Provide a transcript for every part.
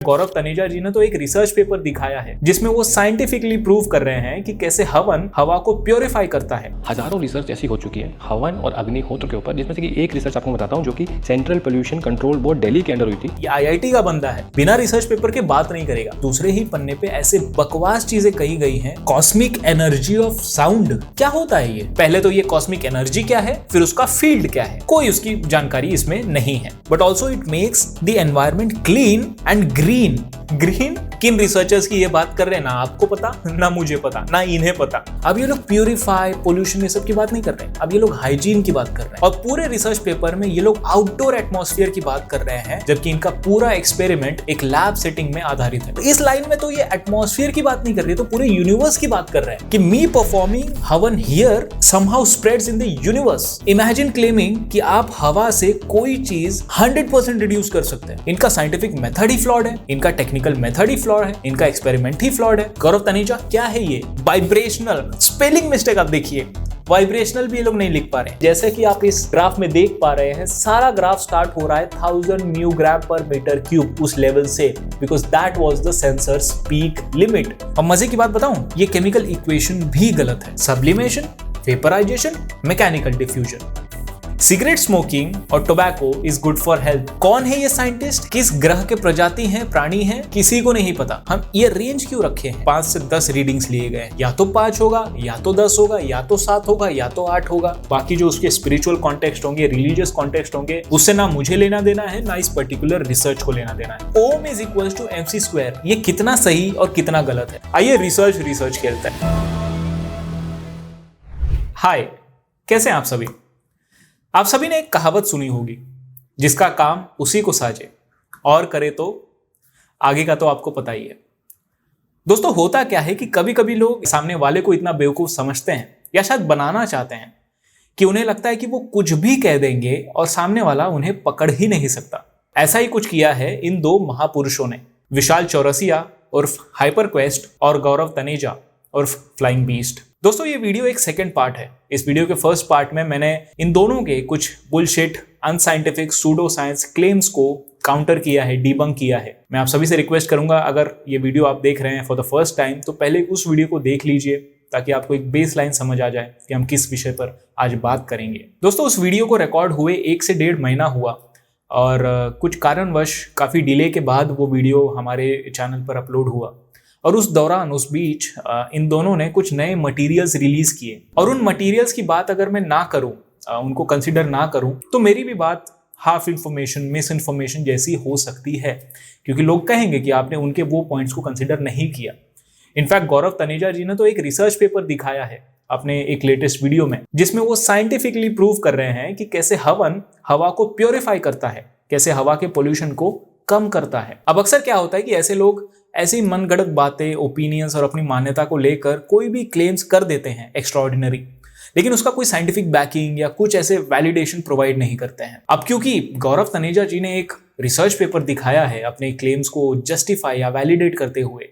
गौरव तनेजा जी ने तो एक रिसर्च पेपर दिखाया है जिसमें वो साइंटिफिकली प्रूव कर रहे हैं कि कैसे हवन हवा को प्योरीफाई करता है। हजारों रिसर्च ऐसी हो चुकी है हवन और अग्निहोत्र के ऊपर, जिसमें से कि एक रिसर्च आपको बताता हूं जो कि central pollution control board Delhi के अंडर हुई थी। ये आईआईटी का बंदा है, बिना रिसर्च पेपर के बात नहीं करेगा। दूसरे ही पन्ने पे ऐसे बकवास चीजें कही गई हैं। कॉस्मिक एनर्जी ऑफ साउंड क्या होता है ये? पहले तो ये कॉस्मिक एनर्जी क्या है, फिर उसका फील्ड क्या है, कोई उसकी जानकारी इसमें नहीं है। But also it makes the environment clean and green. Green किन रिसर्चर्स की ये बात कर रहे हैं, ना आपको पता, ना मुझे पता, ना इन्हें पता। अब ये लोग प्यूरिफाई, पोल्यूशन, ये सब की बात नहीं कर रहे हैं। अब ये लोग हाइजीन की बात कर रहे हैं और पूरे रिसर्च पेपर में ये लोग आउटडोर एटमॉस्फेयर की बात कर रहे हैं, जबकि इनका पूरा एक्सपेरिमेंट एक लैब सेटिंग में आधारित है। इस लाइन में तो ये एटमॉस्फेयर की बात नहीं कर रही, तो पूरे यूनिवर्स की बात कर रहे हैं कि मी परफॉर्मिंग हवन here somehow spreads in the universe. Imagine claiming कि आप हवा से कोई चीज 100% रिड्यूस कर सकते हैं। इनका साइंटिफिक मेथड ही फ्लॉड है, इनका टेक्निकल मेथड ही फ्लॉड है, इनका एक्सपेरिमेंट ही फ्लॉड है। गौरव तनेजा क्या है ये? वाइब्रेशनल। स्पेलिंग मिस्टेक आप देखिए, वाइब्रेशनल भी ये लोग नहीं लिख पा रहे हैं। जैसे कि आप इस ग्राफ में देख पा रहे हैं, सारा ग्राफ स्टार्ट हो रहा है 1000 म्यू ग्राम पर मीटर क्यूब उस लेवल से, because that was the sensors peak limit. अब मजे की बात बताऊं, ये केमिकल इक्वेशन भी गलत है। Sublimation, vaporization, mechanical diffusion. Cigarette smoking और tobacco is good for health. कौन है ये साइंटिस्ट? किस ग्रह के प्रजाति हैं, प्राणी हैं, किसी को नहीं पता। हम ये रेंज क्यों रखे हैं? 5 से 10 रीडिंग्स लिए गए, या तो 5 होगा, या तो 10 होगा, या तो 7 होगा, या तो 8 होगा। बाकी जो उसके स्पिरिचुअल कॉन्टेक्स्ट होंगे, रिलीजियस कॉन्टेक्स्ट होंगे, उससे ना मुझे लेना देना है, ना इस पर्टिकुलर रिसर्च को लेना देना है। ओम is equal to MC square. ये कितना सही और कितना गलत है, आइए रिसर्च खेलते हैं। हाय, कैसे हैं आप सभी? आप सभी ने एक कहावत सुनी होगी, जिसका काम उसी को साजे और करे तो आगे का तो आपको पता ही है। दोस्तों, होता क्या है कि कभी कभी लोग सामने वाले को इतना बेवकूफ समझते हैं, या शायद बनाना चाहते हैं, कि उन्हें लगता है कि वो कुछ भी कह देंगे और सामने वाला उन्हें पकड़ ही नहीं सकता। ऐसा ही कुछ किया है इन दो महापुरुषों ने, विशाल चौरसिया उर्फ हाइपर क्वेस्ट और गौरव तनेजा उर्फ फ्लाइंग बीस्ट। दोस्तों, ये वीडियो एक सेकंड पार्ट है। इस वीडियो के फर्स्ट पार्ट में मैंने इन दोनों के कुछ bullshit, unscientific, pseudo science claims को काउंटर किया है, डीबंक किया है। मैं आप सभी से रिक्वेस्ट करूंगा, अगर ये वीडियो आप देख रहे हैं फॉर द फर्स्ट टाइम, तो पहले उस वीडियो को देख लीजिए, ताकि आपको एक बेस लाइन समझ आ जाए कि हम किस विषय पर आज बात करेंगे। दोस्तों, उस वीडियो को रिकॉर्ड हुए 1 से 1.5 महीना हुआ और कुछ कारणवश काफी डिले के बाद वो वीडियो हमारे चैनल पर अपलोड हुआ। और उस दौरान, उस बीच इन दोनों ने कुछ नए मटेरियल्स रिलीज किए, और उन मटेरियल्स की बात अगर मैं ना करूं, उनको कंसिडर ना करूं, तो मेरी भी बात हाफ इंफॉर्मेशन, मिस इन्फॉर्मेशन जैसी हो सकती है, क्योंकि लोग कहेंगे कि आपने उनके वो पॉइंट्स को कंसिडर नहीं किया। इनफैक्ट गौरव तनेजा जी ने तो एक रिसर्च पेपर दिखाया है अपने एक लेटेस्ट वीडियो में, जिसमें वो साइंटिफिकली प्रूव कर रहे हैं कि कैसे हवन हवा को प्योरीफाई करता है, कैसे हवा के पोल्यूशन को कम करता है। अब अक्सर क्या होता है कि ऐसे लोग ऐसी मनगढ़ंत बातें, ओपिनियंस और अपनी मान्यता को लेकर कोई भी क्लेम्स कर देते हैं एक्स्ट्राऑर्डिनरी, लेकिन उसका कोई साइंटिफिक बैकिंग या कुछ ऐसे वैलिडेशन प्रोवाइड नहीं करते हैं। अब क्योंकि गौरव तनेजा जी ने एक रिसर्च पेपर दिखाया है अपने क्लेम्स को जस्टिफाई या वैलिडेट करते हुए,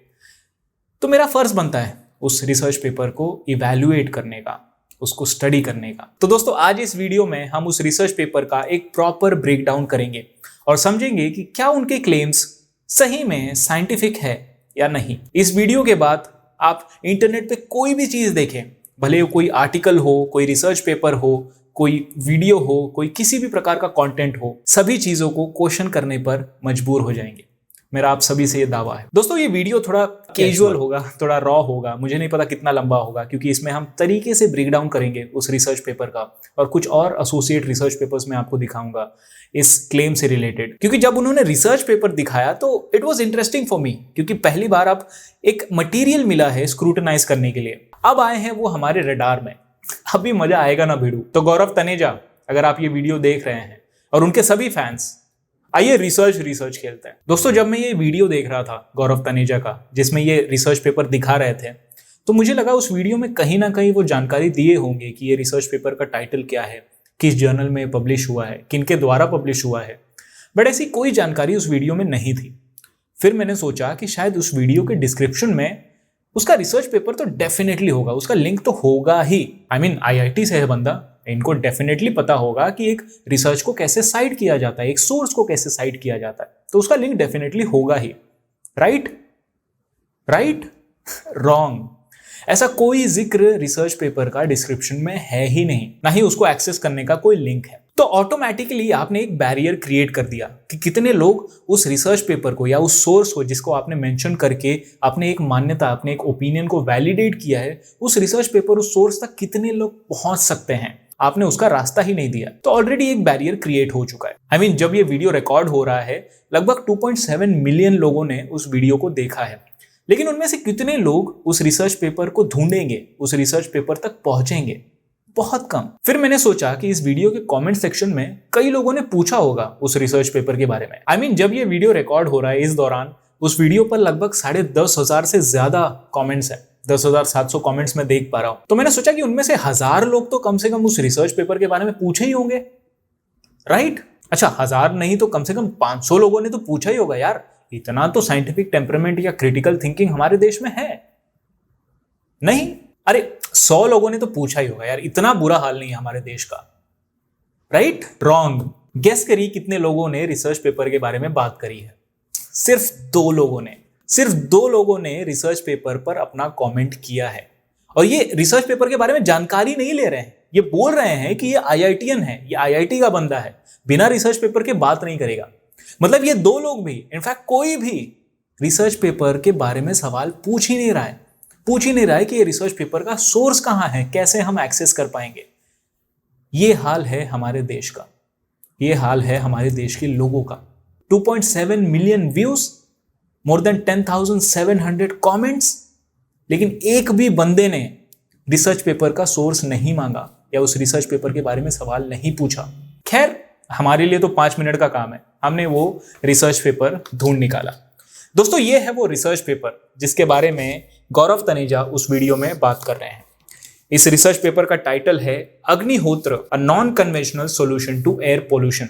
तो मेरा फर्ज बनता है उस रिसर्च पेपर को इवैल्यूएट करने का, उसको स्टडी करने का। तो दोस्तों, आज इस वीडियो में हम उस रिसर्च पेपर का एक प्रॉपर ब्रेकडाउन करेंगे और समझेंगे कि क्या उनके क्लेम्स सही में साइंटिफिक है या नहीं। इस वीडियो के बाद आप इंटरनेट पे कोई भी चीज देखें, भले कोई आर्टिकल हो, कोई रिसर्च पेपर हो, कोई वीडियो हो, कोई किसी भी प्रकार का कंटेंट हो, सभी चीजों को क्वेश्चन करने पर मजबूर हो जाएंगे। मेरा आप सभी से ये दावा है। दोस्तों, ये वीडियो थोड़ा कैजुअल होगा, थोड़ा रॉ होगा, मुझे नहीं पता कितना लंबा होगा, क्योंकि इसमें हम तरीके से ब्रेक डाउन करेंगे उस रिसर्च पेपर का, और कुछ और एसोसिएट रिसर्च पेपर्स में आपको दिखाऊंगा इस क्लेम से रिलेटेड। क्योंकि जब उन्होंने रिसर्च पेपर दिखाया तो it was interesting for me, क्योंकि पहली बार अब एक मटेरियल मिला है स्क्रूटनाइज करने के लिए। अब आए हैं वो हमारे रडार में, अभी मजा आएगा ना भिड़ू। तो गौरव तनेजा, अगर आप ये वीडियो देख रहे हैं, और उनके सभी फैंस, आइए रिसर्च खेलते हैं। दोस्तों, जब मैं ये वीडियो देख रहा था गौरव तनेजा का, जिसमें ये रिसर्च पेपर दिखा रहे थे, तो मुझे लगा उस वीडियो में कहीं ना कहीं वो जानकारी दिए होंगे कि ये रिसर्च पेपर का टाइटल क्या है, किस जर्नल में पब्लिश हुआ है, किनके द्वारा पब्लिश हुआ है, बट ऐसी कोई जानकारी उस वीडियो में नहीं थी। फिर मैंने सोचा कि शायद उस वीडियो के डिस्क्रिप्शन में उसका रिसर्च पेपर तो डेफिनेटली होगा, उसका लिंक तो होगा ही। आई मीन IIT से है बंदा, इनको डेफिनेटली पता होगा कि एक रिसर्च को कैसे साइट किया जाता है, एक सोर्स को कैसे साइट किया जाता है, तो उसका लिंक डेफिनेटली होगा ही। राइट? रॉन्ग। ऐसा कोई जिक्र रिसर्च पेपर का डिस्क्रिप्शन में है ही नहीं, ना ही उसको एक्सेस करने का कोई लिंक है। तो ऑटोमेटिकली आपने एक बैरियर क्रिएट कर दिया कि कितने लोग उस रिसर्च पेपर को या उस सोर्स को जिसको आपने मेंशन करके अपने एक मान्यता, अपने एक ओपिनियन को वैलिडेट किया है, उस रिसर्च पेपर, उस सोर्स तक कितने लोग पहुंच सकते हैं, आपने उसका रास्ता ही नहीं दिया। तो ऑलरेडी एक बैरियर क्रिएट हो चुका है। I mean, जब ये वीडियो रिकॉर्ड हो रहा है लगभग 2.7 मिलियन लोगों ने उस वीडियो को देखा है, लेकिन उनमें से कितने लोग उस रिसर्च पेपर को ढूंढेंगे, उस रिसर्च पेपर तक पहुंचेंगे? बहुत कम। फिर मैंने सोचा कि इस वीडियो के कमेंट सेक्शन में कई लोगों ने पूछा होगा उस रिसर्च पेपर के बारे में। I mean, जब ये वीडियो रिकॉर्ड हो रहा है इस दौरान उस वीडियो पर लगभग 10,500 से ज्यादा कमेंट्स है। 10,700 कमेंट्स में देख पा रहा हूं। तो मैंने सोचा कि उनमें से 1000 लोग तो कम से कम उस रिसर्च पेपर के बारे में पूछे ही होंगे, राइट? अच्छा, 1000 नहीं तो कम से कम 500 लोगों ने तो पूछा ही होगा यार। इतना तो साइंटिफिक टेम्परामेंट या क्रिटिकल थिंकिंग हमारे देश में है नहीं? अरे 100 लोगों ने तो पूछा ही होगा यार, इतना बुरा हाल नहीं है हमारे देश का, राइट? रॉन्ग। गेस करिए कितने लोगों ने रिसर्च पेपर के बारे में बात करी है? सिर्फ 2 लोगों ने। सिर्फ 2 लोगों ने रिसर्च पेपर पर अपना कमेंट किया है, और ये रिसर्च पेपर के बारे में जानकारी नहीं ले रहे हैं। ये बोल रहे हैं कि ये IITian है, ये IIT का बंदा है, बिना रिसर्च पेपर के बात नहीं करेगा। मतलब ये 2 लोग भी, इनफैक्ट कोई भी रिसर्च पेपर के बारे में सवाल पूछ ही नहीं रहा है कि ये रिसर्च पेपर का सोर्स कहां है, कैसे हम एक्सेस कर पाएंगे। ये हाल है हमारे देश का, ये हाल है हमारे देश के लोगों का। 2.7 million views, more than 10,700 comments, लेकिन एक भी बंदे ने रिसर्च पेपर का सोर्स नहीं मांगा या उस रिसर्च पेपर के बारे में सवाल नहीं पूछा। खैर, हमारे लिए तो 5 मिनट का काम है, हमने वो रिसर्च पेपर ढूंढ निकाला। दोस्तों, ये है वो रिसर्च पेपर जिसके बारे में गौरव तनेजा उस वीडियो में बात कर रहे हैं। इस रिसर्च पेपर का टाइटल है Agnihotra, a non conventional solution to air pollution.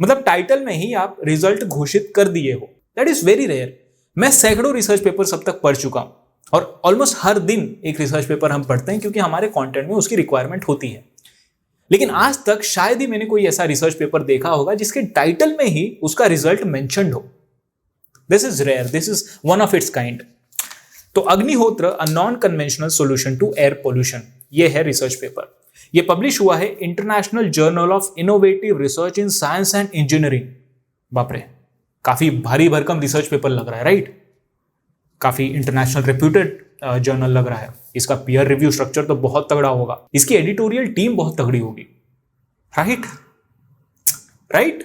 मतलब टाइटल में ही आप रिजल्ट घोषित कर दिए हो। That is very rare. मैं सैकड़ों रिसर्च पेपर अब तक पढ़ चुका हूं, और ऑलमोस्ट हर दिन एक रिसर्च पेपर हम पढ़ते हैं क्योंकि हमारे कंटेंट में उसकी रिक्वायरमेंट होती है। लेकिन आज तक शायद ही मैंने कोई ऐसा रिसर्च पेपर देखा होगा जिसके टाइटल में ही उसका रिजल्ट मेंशन्ड हो। This is rare, this is one of its kind. तो Agnihotra, a non conventional solution to air pollution, ये है रिसर्च पेपर। ये पब्लिश हुआ है international journal of innovative research in science and engineering. बाप रे, काफी भारी भरकम रिसर्च पेपर लग रहा है, राइट? काफी इंटरनेशनल रेप्यूटेड जर्नल लग रहा है। इसका पीयर रिव्यू स्ट्रक्चर तो बहुत तगड़ा होगा, इसकी एडिटोरियल टीम बहुत तगड़ी होगी, राइट?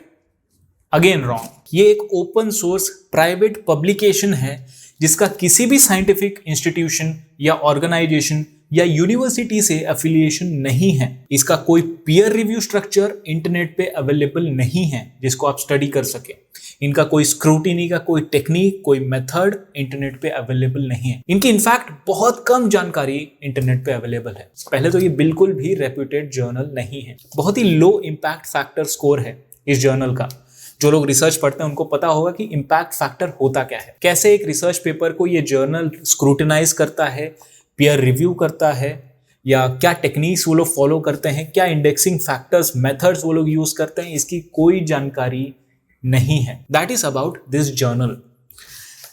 Again wrong. ये एक ओपन सोर्स प्राइवेट पब्लिकेशन है जिसका किसी भी साइंटिफिक इंस्टीट्यूशन या ऑर्गेनाइजेशन या यूनिवर्सिटी से एफिलिएशन नहीं है। इसका कोई पीयर रिव्यू स्ट्रक्चर इंटरनेट पे अवेलेबल नहीं है जिसको आप स्टडी कर सके। इनका कोई स्क्रूटिनी का कोई टेक्निक, कोई मेथड इंटरनेट पे अवेलेबल नहीं है। इनकी इनफैक्ट बहुत कम जानकारी इंटरनेट पे अवेलेबल है। पहले तो ये बिल्कुल भी रेप्यूटेड जर्नल नहीं है। बहुत ही लो इम्पैक्ट फैक्टर स्कोर है इस जर्नल का। जो लोग रिसर्च पढ़ते हैं उनको पता होगा कि इम्पैक्ट फैक्टर होता क्या है, कैसे एक रिसर्च पेपर को ये जर्नल स्क्रूटिनाइज करता है, पीयर रिव्यू करता है, या क्या टेक्निक्स वो लोग फॉलो करते हैं, क्या इंडेक्सिंग फैक्टर्स, मेथड्स वो लोग यूज करते हैं, इसकी कोई जानकारी नहीं है। That is about this journal.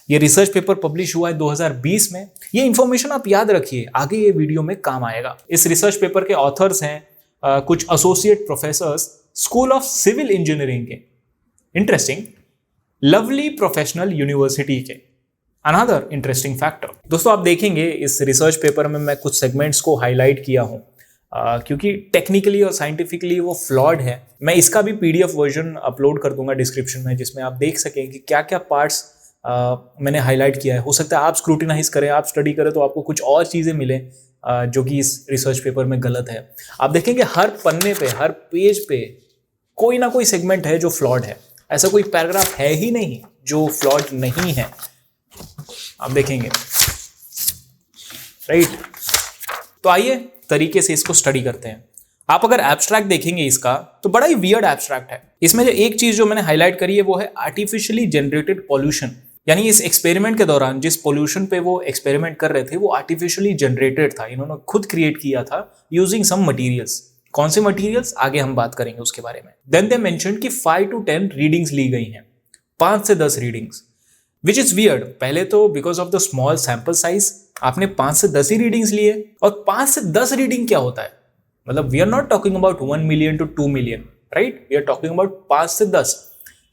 ये रिसर्च पेपर पब्लिश हुआ है 2020 में। ये इंफॉर्मेशन आप याद रखिए, आगे ये वीडियो में काम आएगा। इस रिसर्च पेपर के ऑथर्स हैं कुछ associate professors school of civil engineering के, इंटरेस्टिंग, लवली प्रोफेशनल यूनिवर्सिटी के। Another interesting factor. दोस्तों, आप देखेंगे इस रिसर्च पेपर में मैं कुछ सेगमेंट्स को हाईलाइट किया हूं क्योंकि टेक्निकली और साइंटिफिकली वो फ्लॉड है। मैं इसका भी PDF वर्जन अपलोड कर दूंगा डिस्क्रिप्शन में, जिसमें आप देख सकें कि क्या क्या पार्ट्स मैंने हाईलाइट किया है। हो सकता है आप स्क्रूटिनाइज करें, आप स्टडी करें तो आपको कुछ और चीज़ें मिले जो कि इस रिसर्च पेपर में गलत है। आप देखेंगे हर पन्ने पे, हर पेज पे कोई ना कोई सेगमेंट है जो फ्लॉड है। ऐसा कोई पैराग्राफ है ही नहीं जो फ्लॉड नहीं है, आप देखेंगे, राइट? तो आइए तरीके से इसको स्टडी करते हैं। आप अगर एब्स्ट्रैक्ट देखेंगे इसका तो बड़ा ही वियर्ड एब्स्ट्रैक्ट है। इसमें जो एक चीज जो मैंने हाईलाइट करी है वो है आर्टिफिशियली जनरेटेड पॉल्यूशन। यानी इस एक्सपेरिमेंट के दौरान जिस पॉल्यूशन पे वो एक्सपेरिमेंट कर रहे थे वो आर्टिफिशियली जनरेटेड था, इन्होंने खुद क्रिएट किया था यूजिंग सम मटीरियल्स। कौन से मटीरियल्स, आगे हम बात करेंगे उसके बारे में। देन दे मेंशन्ड कि 5 to 10 रीडिंग्स ली गई हैं, 5 से 10 रीडिंग्स। Which is weird. पहले तो because of the small sample size आपने 5 से 10 ही रीडिंग्स लिए, और 5 से 10 रीडिंग क्या होता है, मतलब we are not talking about 1 million to 2 million, right, we are talking about 5 से 10।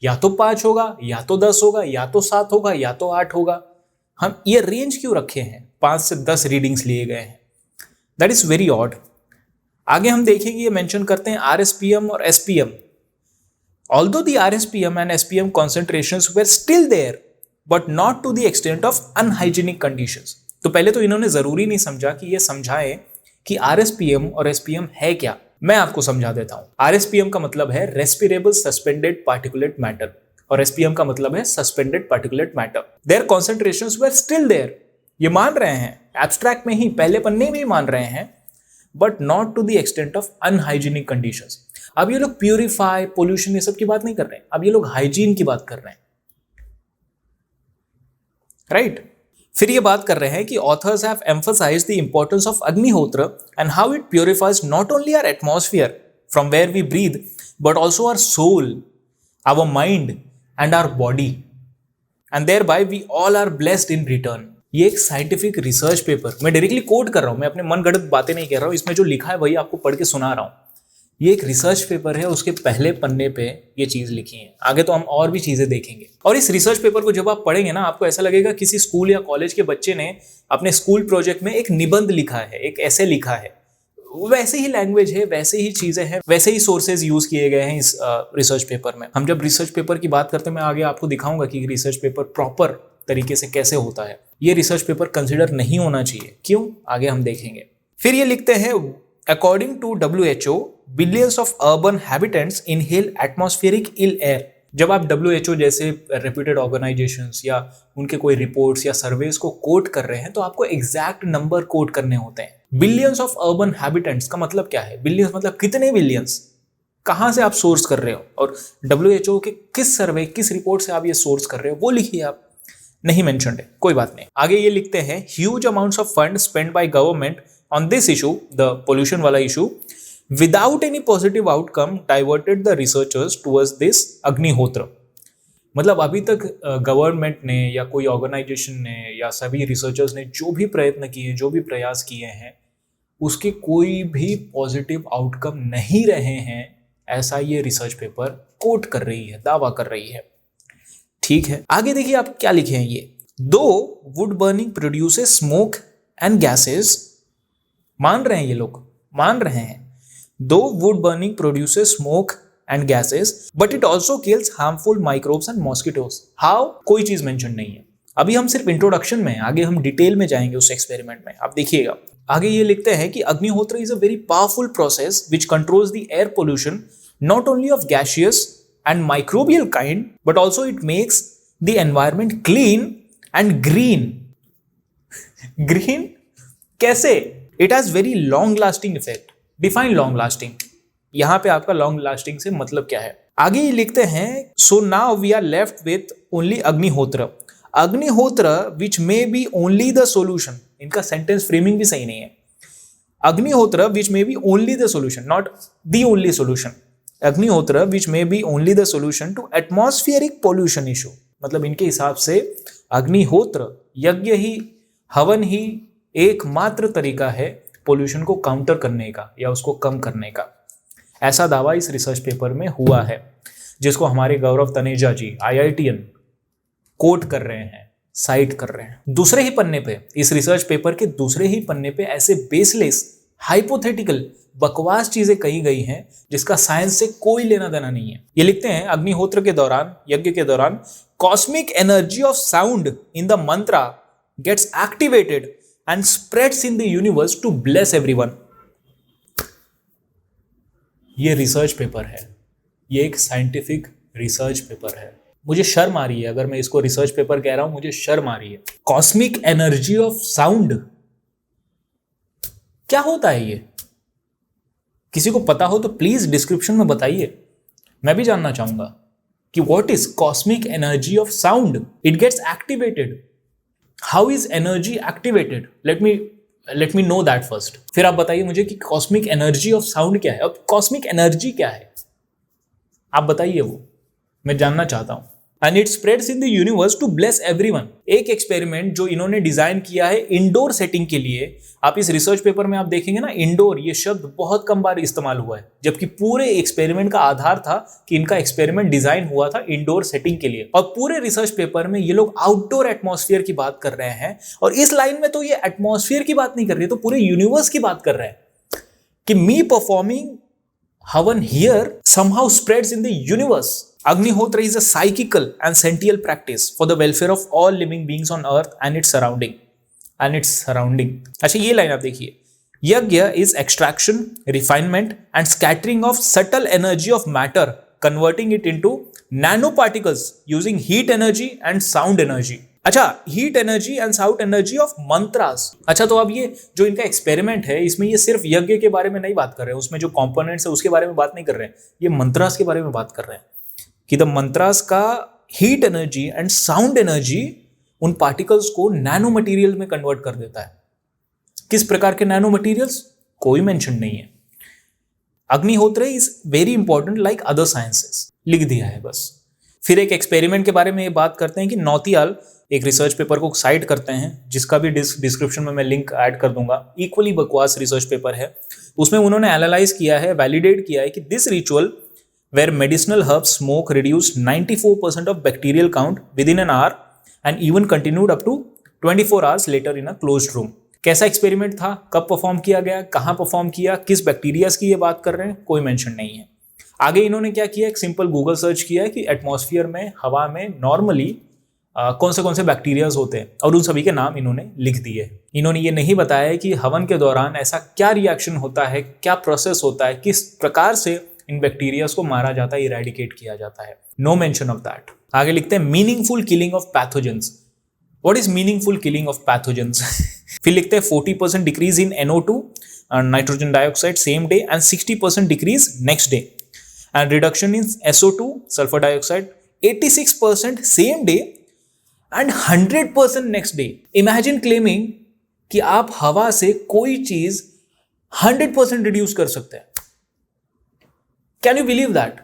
या तो 5 होगा, या तो 10 होगा, या तो 7 होगा, या तो 8 होगा। हम ये रेंज क्यों रखे हैं, 5 से 10 रीडिंग्स लिए गए हैं, दैट इज वेरी ऑड। आगे हम देखेंगे, ये मेंशन करते हैं RSPM और SPM। Although the RSPM and SPM concentrations were still there, but not to the extent of unhygienic conditions। तो पहले तो इन्होंने जरूरी नहीं समझा कि ये समझाएं कि RSPM और SPM है क्या। मैं आपको समझा देता हूं। RSPM का मतलब है रेस्पिरेबल सस्पेंडेड पार्टिकुलेट मैटर, और SPM का मतलब है suspended particulate matter. Their concentrations were still there, ये मान रहे हैं एब्स्ट्रैक्ट में ही, पहले पन्ने में ही मान रहे हैं, but not to the extent of unhygienic conditions. अब ये लोग प्यूरिफाई, पोल्यूशन, ये सब की बात नहीं कर रहे हैं, अब ये लोग हाइजीन की बात कर रहे हैं, राइट। फिर ये बात कर रहे हैं कि authors have emphasized the importance of Agnihotra and how it purifies not only our atmosphere from where we breathe, but also our soul, our mind and our body, and thereby we all are blessed in return. ये एक scientific research paper, मैं directly quote कर रहा हूं, मैं अपने मन गढ़ंत बातें नहीं कह रहा हूं, इसमें जो लिखा है वही आपको पढ़ के सुना रहा हूं। ये एक रिसर्च पेपर है, उसके पहले पन्ने पे ये चीज लिखी है। आगे तो हम और भी चीजें देखेंगे। और इस रिसर्च पेपर को जब आप पढ़ेंगे ना, आपको ऐसा लगेगा किसी स्कूल या कॉलेज के बच्चे ने अपने स्कूल प्रोजेक्ट में एक निबंध लिखा है, एक ऐसे लिखा है। वैसे ही लैंग्वेज है, वैसे ही चीजें हैं, वैसे ही सोर्सेज यूज किए गए हैं इस रिसर्च पेपर में। हम जब रिसर्च पेपर की बात करते हैं, मैं आगे आपको दिखाऊंगा कि रिसर्च पेपर प्रॉपर तरीके से कैसे होता है। ये रिसर्च पेपर कंसिडर नहीं होना चाहिए, क्यों, आगे हम देखेंगे। फिर ये लिखते हैं, according to WHO, billions of urban habitants inhale atmospheric ill air. जब आप WHO जैसे रेप्यूटेड ऑर्गेनाइजेशंस या उनके कोई रिपोर्ट्स या सर्वेस को कोट कर रहे हैं, तो आपको एग्जैक्ट नंबर कोट करने होते हैं। बिलियंस ऑफ अर्बन हैबिटेंट्स का मतलब क्या है, बिलियंस मतलब कितने बिलियंस, कहां से आप सोर्स कर रहे हो, और WHO के किस सर्वे, किस रिपोर्ट से आप ये सोर्स कर रहे हो, वो लिखिए आप। नहीं मेंशन्ड है, कोई बात नहीं। आगे ये लिखते हैं, huge amounts of fund spend by government on this issue, the pollution वाला issue, without any positive outcome diverted the researchers towards this Agnihotra. मतलब अभी तक गवर्नमेंट ने या कोई ऑर्गेनाइजेशन ने या सभी रिसर्चर्स ने जो भी प्रयत्न किए, जो भी प्रयास किए हैं, उसके कोई भी पॉजिटिव आउटकम नहीं रहे हैं, ऐसा ये रिसर्च पेपर कोट कर रही है, दावा कर रही है। ठीक है, आगे देखिए आप क्या लिखे हैं। ये दो would burning produces smoke and gases, मान रहे हैं ये लोग, मान रहे हैं, दो would burning produces smoke and gases, but it also kills harmful microbes and mosquitoes. How, कोई चीज मेंशन नहीं है। अभी हम सिर्फ इंट्रोडक्शन में, आगे हम डिटेल में जाएंगे उस एक्सपेरिमेंट में, आप देखिएगा। आगे ये लिखते हैं कि अग्निहोत्र is a very powerful process which controls the air pollution not only of gaseous and microbial kind, but also it makes the environment clean and green। green कैसे? It has very long lasting effect। Define long lasting। यहां पे आपका long lasting से मतलब क्या है? आगे ये लिखते हैं, so now we are left with only अग्निहोत्र। अग्निहोत्र which may be only the solution। इनका sentence framing भी सही नहीं है। अग्निहोत्र which may be only the solution, not the only solution। अग्निहोत्र which may be only the solution to atmospheric pollution issue। मतलब इनके हिसाब से अग्निहोत्र, यज्ञ ही, हवन ही एकमात्र तरीका है पोल्यूशन को काउंटर करने का या उसको कम करने का। ऐसा दावा इस रिसर्च पेपर में हुआ है, जिसको हमारे गौरव तनेजा जी IITian कोट कर रहे हैं, साइट कर रहे हैं। दूसरे ही पन्ने पे, इस रिसर्च पेपर के दूसरे ही पन्ने पे ऐसे बेसलेस, हाइपोथेटिकल, बकवास चीजें कही गई हैं जिसका साइंस से कोई लेना देना नहीं है। ये लिखते हैं, अग्निहोत्र के दौरान, यज्ञ के दौरान, cosmic energy of sound in the mantra gets activated and spreads in the universe to bless everyone. ये रिसर्च पेपर है, ये एक साइंटिफिक रिसर्च पेपर है। मुझे शर्म आ रही है अगर मैं इसको रिसर्च पेपर कह रहा हूं, मुझे शर्म आ रही है। कॉस्मिक एनर्जी ऑफ साउंड क्या होता है? ये किसी को पता हो तो प्लीज डिस्क्रिप्शन में बताइए, मैं भी जानना चाहूंगा कि what is cosmic energy of sound. It gets activated, how is energy activated? Let me know that first. फिर आप बताइए मुझे कि कॉस्मिक एनर्जी ऑफ साउंड क्या है। अब कॉस्मिक एनर्जी क्या है आप बताइए, वो मैं जानना चाहता हूं। And it spreads in the universe to bless everyone. एक एक्सपेरिमेंट जो इन्होंने डिजाइन किया है इंडोर सेटिंग के लिए, आप इस रिसर्च पेपर में आप देखेंगे ना, इंडोर ये शब्द बहुत कम बार इस्तेमाल हुआ है, जबकि पूरे एक्सपेरिमेंट का आधार था कि इनका एक्सपेरिमेंट डिजाइन हुआ था इंडोर सेटिंग के लिए। और पूरे रिसर्च पेपर में ये लोग आउटडोर एटमॉस्फेयर की बात कर रहे हैं, और इस लाइन में तो ये एटमॉस्फेयर की बात नहीं कर रही है, तो पूरे यूनिवर्स की बात कर रहे हैं कि मी परफॉर्मिंग हवन here somehow spreads in the universe. Agnihotra is a psychical and sentient practice for the welfare of all living beings on earth and its surrounding. अच्छा, ये लाइन आप देखिए, यज्ञ is extraction, refinement and scattering of subtle energy of matter, converting it into nanoparticles using heat energy and sound energy. अच्छा, heat energy and sound energy of mantras. अच्छा, तो अब ये जो इनका एक्सपेरिमेंट है, इसमें ये सिर्फ यज्ञ के बारे में नहीं बात कर रहे हैं, उसमें जो कंपोनेंट्स है उसके बारे में बात नहीं कर रहे हैं, ये मंत्रास के बारे में बात कर रहे हैं कि द मंत्रास का heat energy and sound energy उन पार्टिकल्स को नैनो मटेरियल में कन्वर्ट कर देता है। किस प्रकार के नैनो मटेरियल्स, कोई मेंशन नहीं है। Agnihotra is very important like other sciences, लिख दिया है बस। फिर एक एक्सपेरिमेंट के बारे में ये बात करते हैं कि नौतियाल एक रिसर्च पेपर को साइट करते हैं, जिसका भी डिस्क्रिप्शन में मैं लिंक ऐड कर दूंगा। इक्वली बकवास रिसर्च पेपर है। उसमें उन्होंने एनालाइज किया है, वैलिडेट किया है कि this ritual where medicinal herbs smoke reduced 94% of bacterial count within an hour and even continued up to 24 hours later in a closed room. कैसा एक्सपेरिमेंट था, कब परफॉर्म किया गया, कहाँ परफॉर्म किया, किस बैक्टीरियाज की ये बात कर रहे हैं, कोई मेंशन नहीं है। आगे इन्होंने क्या किया, एक सिंपल गूगल सर्च किया है कि एटमॉस्फेयर में, हवा में नॉर्मली कौन से बैक्टीरियाज होते हैं, और उन सभी के नाम इन्होंने लिख दिए। इन्होंने ये नहीं बताया कि हवन के दौरान ऐसा क्या रिएक्शन होता है, क्या प्रोसेस होता है, किस प्रकार से इन बैक्टीरियाज को मारा जाता है, इरेडिकेट किया जाता है। No mention of that. आगे लिखते हैं meaningful killing of pathogens. What is meaningful killing of pathogens? फिर लिखते हैं 40% decrease in NO2 nitrogen dioxide same day and 60% decrease next day, and reduction in SO2 sulphur dioxide 86% same day and 100% next day. Imagine claiming कि आप हवा से कोई चीज 100% reduce कर सकते हैं। Can you believe that?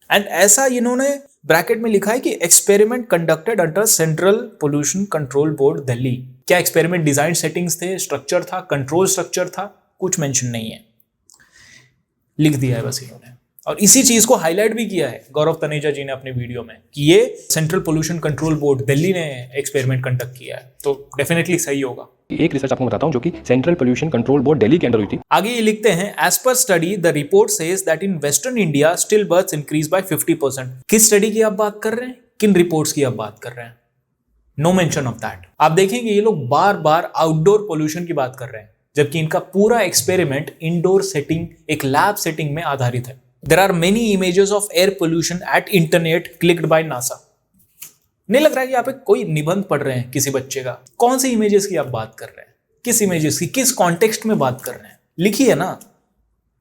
And ऐसा इन्होंने ब्रैकेट में लिखा है कि experiment conducted under central pollution control board Delhi. क्या एक्सपेरिमेंट डिजाइन सेटिंग्स थे, स्ट्रक्चर था, कंट्रोल स्ट्रक्चर था, कुछ मेंशन नहीं है, लिख दिया है बस इन्होंने। और इसी चीज को हाईलाइट भी किया है गौरव तनेजा जी ने अपने वीडियो में कि ये central pollution control board Delhi ने एक्सपेरिमेंट कंडक्ट किया है, तो डेफिनेटली सही होगा। एक रिसर्च आपको बताता हूं जो कि central pollution control board Delhi के अंडर हुई थी। आगे ये लिखते हैं, as per study the report says that in western India stillbirths increase by 50%। किस स्टडी की आप बात कर रहे हैं, किन रिपोर्ट्स की आप बात कर रहे हैं? No mention of that. आप देखेंगे ये लोग बार बार आउटडोर पोल्यूशन की बात कर रहे हैं, जबकि इनका पूरा एक्सपेरिमेंट इंडोर सेटिंग, एक लैब सेटिंग में आधारित है। There are many images of air pollution at internet clicked by NASA. नहीं लग रहा है कि आप एक कोई निबंध पढ़ रहे हैं किसी बच्चे का। कौन सी इमेजेस की आप बात कर रहे हैं, किस इमेजेस की, किस कॉन्टेक्स्ट में बात कर रहे हैं, लिखिए ना।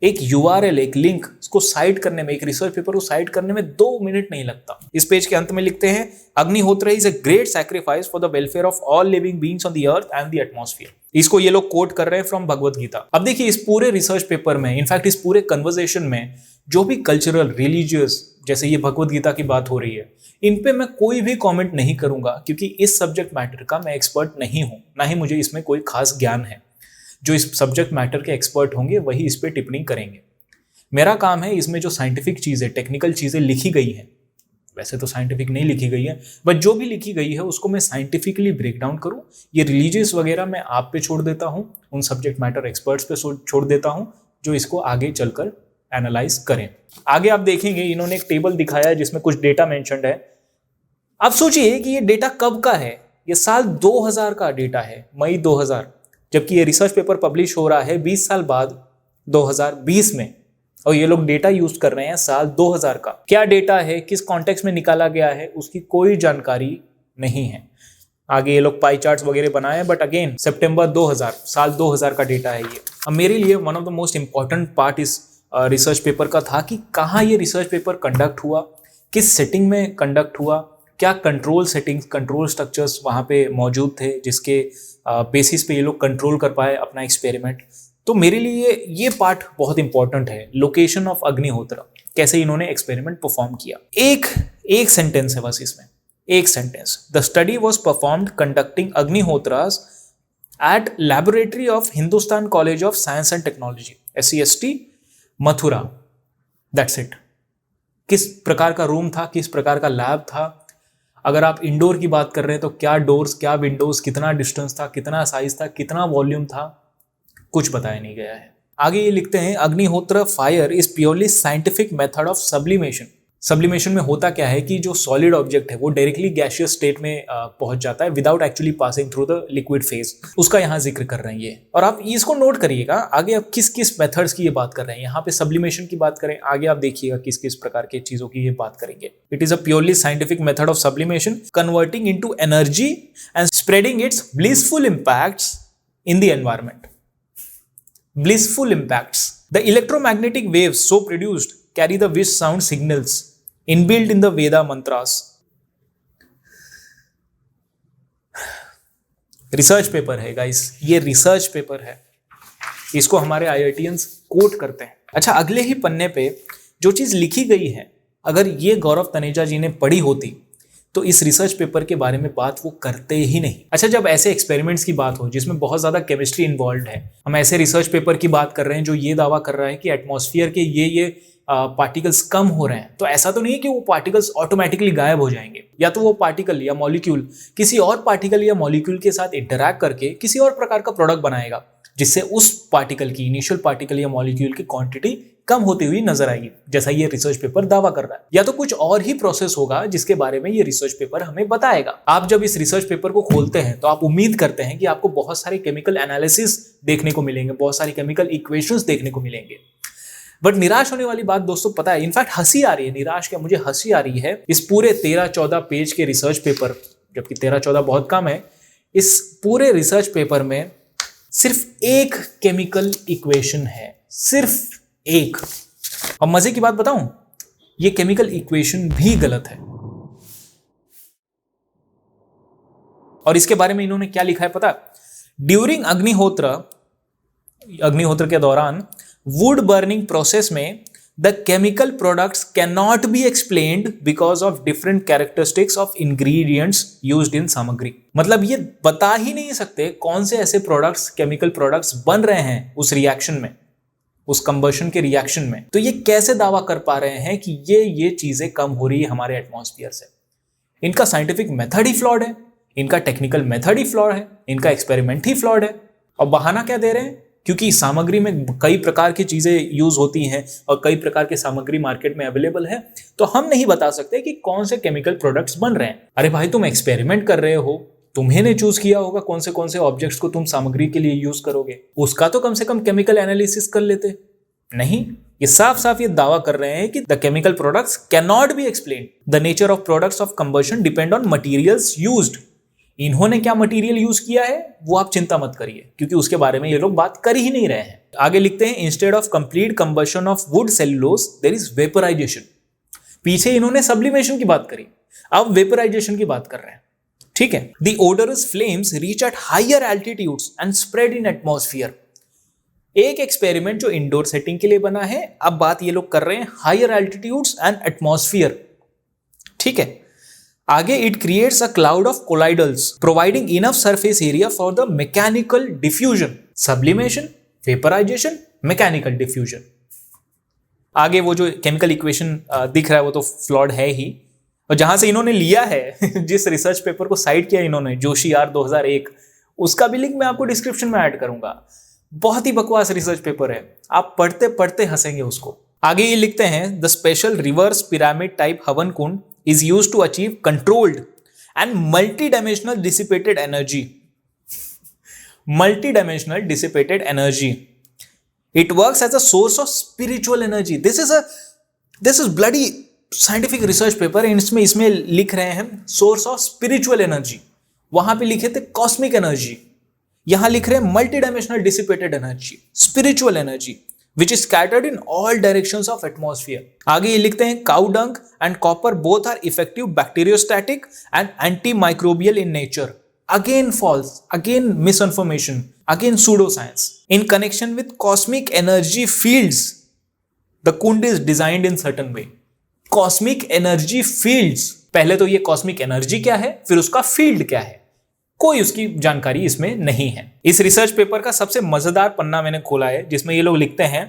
एक URL, एक लिंक, उसको साइट करने में, एक रिसर्च पेपर को साइट करने में 2 मिनट नहीं लगता। इस पेज के अंत में लिखते हैं, अग्निहोत्र is a great sacrifice for the welfare of all living beings on the earth and the atmosphere. इसको ये लोग कोट कर रहे हैं फ्रॉम भगवत गीता। अब देखिए, इस पूरे रिसर्च पेपर में, इनफैक्ट इस पूरे कन्वर्सेशन में जो भी कल्चरल, रिलीजियस, जैसे ये भगवत गीता की बात हो रही है, इन पे मैं कोई भी कमेंट नहीं करूंगा, क्योंकि इस सब्जेक्ट मैटर का मैं एक्सपर्ट नहीं हूं, ना ही मुझे इसमें कोई खास ज्ञान है। जो इस सब्जेक्ट मैटर के एक्सपर्ट होंगे वही इस पे टिप्पणी करेंगे। मेरा काम है इसमें जो साइंटिफिक चीजें, टेक्निकल चीजें लिखी गई हैं, वैसे तो साइंटिफिक नहीं लिखी गई है, बट जो भी लिखी गई है उसको मैं साइंटिफिकली ब्रेक डाउन करूं। ये रिलीजियस वगैरह मैं आप पे छोड़ देता हूं, उन सब्जेक्ट मैटर एक्सपर्ट्स पे छोड़ देता हूं, जो इसको आगे चलकर एनालाइज करें। आगे आप देखेंगे इन्होंने एक टेबल दिखाया है जिसमें कुछ डेटा मेंशन्ड है। आप सोचिए कि ये डेटा कब का है, ये साल 2000 का डेटा है, मई 2000, जबकि ये रिसर्च पेपर पब्लिश हो रहा है 20 साल बाद 2020 में, और ये लोग डेटा यूज कर रहे हैं साल 2000 का। क्या डेटा है, किस कॉन्टेक्स्ट में निकाला गया है, उसकी कोई जानकारी नहीं है। आगे ये लोग पाई चार्ट्स वगैरह बनाए, बट अगेन सितंबर 2000, साल 2000 का डेटा है ये। अब मेरे लिए one of the most important part इस रिसर्च पेपर का था कि कहाँ ये रिसर्च पेपर कंडक्ट हुआ, किस सेटिंग में कंडक्ट हुआ, क्या कंट्रोल सेटिंग्स, कंट्रोल स्ट्रक्चर्स वहाँ पे मौजूद थे जिसके बेसिस पे ये लोग कंट्रोल कर पाए अपना एक्सपेरिमेंट। तो मेरे लिए ये पार्ट बहुत इंपॉर्टेंट है, लोकेशन ऑफ अग्निहोत्र। कैसे इन्होंने एक्सपेरिमेंट परफॉर्म किया। एक सेंटेंस है बस इसमें, एक sentence. The study was performed conducting Agnihotras at laboratory of Hindustan college of science and technology SCST Mathura. That's it. किस प्रकार का रूम था, किस प्रकार का लैब था, अगर आप इंडोर की बात कर रहे हैं तो क्या डोर्स, क्या विंडोज, कितना डिस्टेंस था, कितना साइज था, कितना वॉल्यूम था, कुछ बताया नहीं गया है। आगे ये लिखते हैं अग्निहोत्र fire is purely scientific method of sublimation. Sublimation में होता क्या है कि जो सॉलिड ऑब्जेक्ट है वो डायरेक्टली गैसियस स्टेट में पहुंच जाता है without actually passing through the liquid phase. उसका यहाँ जिक्र कर रहे हैं ये, और आप इसको नोट करिएगा आगे आप किस किस मेथड्स की ये बात कर रहे हैं। यहाँ पे सब्लिमेशन की बात करें, आगे आप देखिएगा किस किस प्रकार की चीजों की ये बात करेंगे। It is a purely scientific method of sublimation converting into energy and spreading it's blissful impacts in the environment. Blissful impacts. The electromagnetic waves so produced carry the wish sound signals inbuilt in the Veda mantras. Research paper है guys, ये research paper है, इसको हमारे IITians coat करते हैं। अच्छा, अगले ही पन्ने पे जो चीज लिखी गई है, अगर ये गौरव तनेजा जी ने पढ़ी होती तो इस रिसर्च पेपर के बारे में बात वो करते ही नहीं। अच्छा, जब ऐसे एक्सपेरिमेंट्स की बात हो जिसमें बहुत ज्यादा केमिस्ट्री इन्वॉल्व है, हम ऐसे रिसर्च पेपर की बात कर रहे हैं जो ये दावा कर रहा है कि एटमॉस्फेयर के ये पार्टिकल्स कम हो रहे हैं, तो ऐसा तो नहीं है कि वो पार्टिकल्स ऑटोमेटिकली गायब हो जाएंगे, या तो वो पार्टिकल या मॉलिक्यूल किसी और पार्टिकल या मॉलिक्यूल के साथ इंटरैक्ट करके किसी और प्रकार का प्रोडक्ट बनाएगा जिससे उस पार्टिकल की, इनिशियल पार्टिकल या मॉलिक्यूल की क्वांटिटी कम होती हुई नजर आएगी, जैसा ये रिसर्च पेपर दावा कर रहा है। या तो कुछ और ही प्रोसेस होगा जिसके बारे में ये रिसर्च पेपर हमें बताएगा। आप जब इस रिसर्च पेपर को खोलते हैं तो आप उम्मीद करते हैं कि आपको बहुत सारे केमिकल एनालिसिस देखने को मिलेंगे, बहुत सारे केमिकल इक्वेशंस देखने को मिलेंगे। बट निराश होने वाली बात दोस्तों पता है, इनफैक्ट हंसी आ रही है, निराश क्या, मुझे हंसी आ रही है इस पूरे 13-14 पेज के रिसर्च पेपर, जबकि 13-14 बहुत कम है, इस पूरे रिसर्च पेपर में सिर्फ एक केमिकल इक्वेशन है, सिर्फ एक। और मजे की बात बताऊं, ये केमिकल इक्वेशन भी गलत है। और इसके बारे में इन्होंने क्या लिखा है पता? ड्यूरिंग अग्निहोत्र के दौरान वुड बर्निंग प्रोसेस में the chemical products can not be explained because of different characteristics of ingredients used in सामग्री। मतलब ये बता ही नहीं सकते कौन से ऐसे प्रोडक्ट्स, केमिकल प्रोडक्ट्स बन रहे हैं उस रिएक्शन में, उस कंबशन के रिएक्शन में। तो ये कैसे दावा कर पा रहे हैं कि ये चीजें कम हो रही है हमारे एटमॉस्फेयर से? इनका साइंटिफिक मेथड ही फ्लॉड है, इनका टेक्निकल मेथड ही फ्लॉड है, इनका एक्सपेरिमेंट ही फ्लॉड है। और बहाना क्या दे रहे हैं? क्योंकि सामग्री में कई प्रकार की चीजें यूज होती हैं और कई प्रकार की सामग्री मार्केट में अवेलेबल है, तो हम नहीं बता सकते कि कौन से केमिकल प्रोडक्ट्स बन रहे हैं। अरे भाई, तुम एक्सपेरिमेंट कर रहे हो, तुम्हें ने चूज किया होगा कौन से ऑब्जेक्ट्स को तुम सामग्री के लिए यूज करोगे, उसका तो कम से कम केमिकल एनालिसिस कर लेते। नहीं, ये साफ साफ ये दावा कर रहे हैं कि the chemical products can not be explained. The nature of products of combustion depend on materials used. इन्होंने क्या मटेरियल यूज किया है वो आप चिंता मत करिए, क्योंकि उसके बारे में ये लोग बात कर ही नहीं रहे हैं। आगे लिखते हैं instead of complete combustion of wood cellulose there is vaporization. पीछे इन्होंने सब्लिमेशन की बात करी, अब वेपराइजेशन की बात कर रहे हैं। ठीक है, the odorous flames reach at higher altitudes and spread in atmosphere. एक एक्सपेरिमेंट जो इंडोर सेटिंग के लिए बना है, अब बात ये लोग कर रहे हैं हायर एल्टीट्यूड्स एंड एटमॉस्फेयर। ठीक है, आगे it creates a cloud of colloidals providing enough surface area for the mechanical diffusion. Sublimation, vaporization, mechanical diffusion. आगे वो जो केमिकल इक्वेशन दिख रहा है वो तो फ्लॉड है ही, और जहां से इन्होंने लिया है जिस रिसर्च पेपर को साइट किया इन्होंने, जोशी आर 2001, उसका भी लिंक मैं आपको डिस्क्रिप्शन में ऐड करूंगा। बहुत ही बकवास रिसर्च पेपर है, आप पढ़ते पढ़ते हंसेंगे उसको। आगे ये लिखते हैं the special reverse pyramid type हवन कुंड is used to achieve controlled and multi-dimensional dissipated energy. Multi-dimensional dissipated energy. It works as a source of spiritual energy. This is bloody scientific research paper, and इसमें लिख रहे हैं source of spiritual energy. वहां पे लिखे थे cosmic energy, यहां लिख रहे हैं multi-dimensional dissipated energy, spiritual energy, which is scattered in all directions of atmosphere. आगे ये लिखते हैं cow dung and copper both are effective bacteriostatic and antimicrobial in nature. Again false, again misinformation, again pseudoscience. In connection with cosmic energy fields, the Kund is designed in certain way. Cosmic energy fields, पहले तो ये cosmic energy क्या है, फिर उसका field क्या है, कोई उसकी जानकारी इसमें नहीं है। इस रिसर्च पेपर का सबसे मजेदार पन्ना मैंने खोला है, जिसमें ये लोग लिखते हैं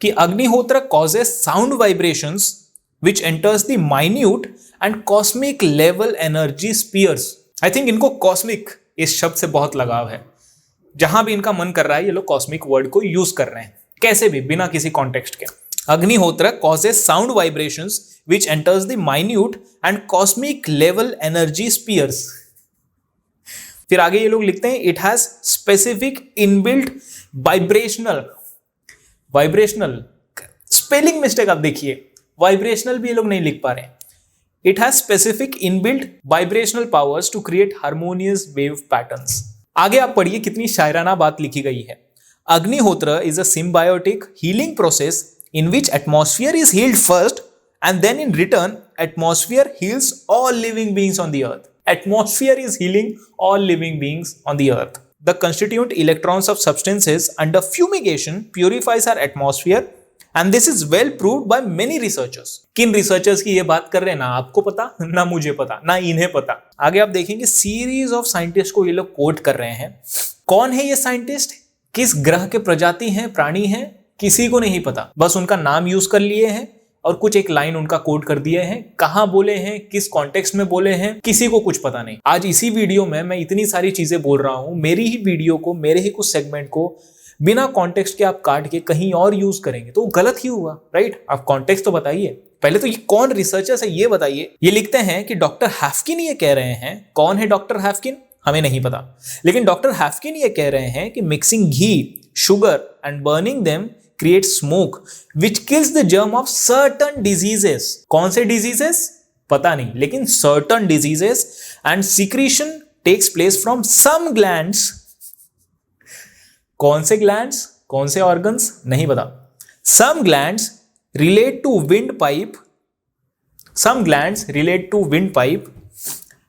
कि अग्निहोत्र causes sound vibrations which enters the minute and cosmic level energy spheres। I think इनको कॉस्मिक इस शब्द से बहुत लगाव है। जहां भी इनका मन कर रहा है ये लोग कॉस्मिक वर्ड को यूज कर रहे हैं, कैसे भी, बिना किसी कॉन्टेक्स्ट के। अग्निहोत्र causes sound vibrations which enters the minute and cosmic level energy spheres। फिर आगे ये लोग लिखते हैं it has specific inbuilt vibrational spelling mistake आप देखिए, वाइब्रेशनल भी ये लोग नहीं लिख पा रहे हैं। It has specific inbuilt vibrational powers to create harmonious wave patterns. आगे आप पढ़िए कितनी शायराना बात लिखी गई है। Agnihotra is a symbiotic healing process in which atmosphere is healed first and then in return atmosphere heals all living beings on the earth. Atmosphere is healing all living beings on the earth. The constituent electrons of substances under fumigation purifies our atmosphere and this is well proved by many researchers। किन researchers की ये बात कर रहे हैं, ना आपको पता ना मुझे पता ना इन्हें पता। आगे आप देखेंगे सीरीज ऑफ साइंटिस्ट को ये लोग कोट कर रहे हैं। कौन है ये साइंटिस्ट, किस ग्रह के प्रजाति हैं, प्राणी हैं, किसी को नहीं पता, बस उनका नाम यूज कर लिए हैं और कुछ एक लाइन उनका कोट कर दिए हैं। कहां बोले हैं, किस कॉन्टेक्स्ट में बोले हैं, किसी को कुछ पता नहीं। आज इसी वीडियो में मैं इतनी सारी चीजें बोल रहा हूं, मेरी ही वीडियो को, मेरे ही कुछ सेगमेंट को बिना कॉन्टेक्स्ट के आप काट के कहीं और यूज करेंगे तो गलत ही हुआ, राइट। आप कॉन्टेक्स्ट तो बताइए पहले, तो ये कौन रिसर्चर्स है ये बताइए। ये लिखते हैं कि डॉक्टर हैफकिन ये कह रहे हैं। कौन है डॉक्टर हैफकिन, हमें नहीं पता, लेकिन डॉक्टर हैफकिन ये कह रहे हैं कि mixing ghee, sugar and burning them creates smoke which kills the germ of certain diseases। कौन से diseases पता नहीं, लेकिन certain diseases and secretion takes place from some glands। कौन से glands, कौन से organs नहीं पता। some glands relate to windpipe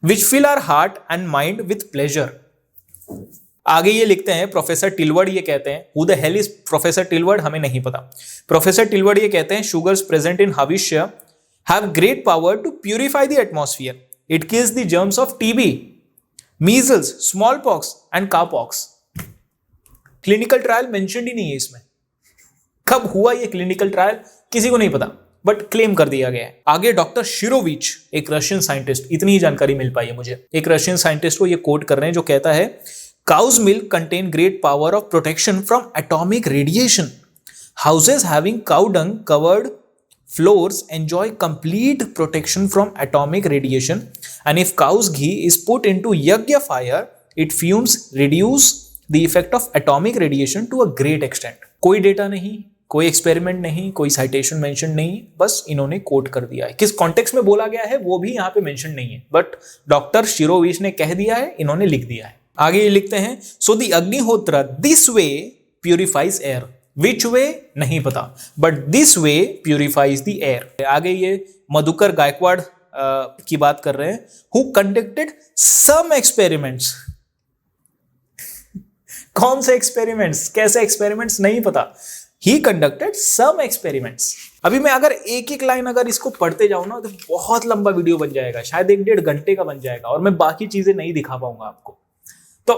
which fill our heart and mind with pleasure। आगे ये लिखते हैं प्रोफेसर टिलवर्ड ये कहते हैं, who the hell is professor Tilward, हमें नहीं पता। प्रोफेसर टिलवर्ड ये कहते हैं sugars present in havishya have great power to purify the atmosphere. It kills the germs of TB, measles, small pox and cowpox. Clinical trial mentioned ही नहीं है इसमें। कब हुआ ये क्लिनिकल ट्रायल किसी को नहीं पता, बट क्लेम कर दिया गया है। आगे डॉक्टर शिरोविच, एक रशियन साइंटिस्ट, इतनी ही जानकारी मिल पाई है मुझे, एक रशियन साइंटिस्ट को ये कोट कर रहे हैं जो कहता है Cow's milk contain great power of protection from atomic radiation. Houses having cow dung covered floors enjoy complete protection from atomic radiation. And if cow's ghee is put into yagya fire, it fumes reduce the effect of atomic radiation to a great extent। कोई data नहीं, कोई experiment नहीं, कोई citation mention नहीं, बस इन्होंने coat कर दिया है। किस कॉन्टेक्स्ट में बोला गया है वो भी यहाँ पे मेंशन नहीं है, बट डॉक्टर शिरोविच ने कह दिया है, इन्होंने लिख दिया है। आगे ये लिखते हैं सो द अग्निहोत्र दिस वे प्यूरिफाइज एयर। विच वे नहीं पता, but this way purifies the air. आगे ये मधुकर गायकवाड़ की बात कर रहे हैं, हु कंडक्टेड सम एक्सपेरिमेंट्स। कौन से एक्सपेरिमेंट्स, कैसे एक्सपेरिमेंट्स नहीं पता। He conducted some experiments. अभी मैं अगर एक एक लाइन अगर इसको पढ़ते जाऊं ना तो बहुत लंबा वीडियो बन जाएगा, शायद 1-1.5 घंटे का बन जाएगा और मैं बाकी चीजें नहीं दिखा पाऊंगा आपको। तो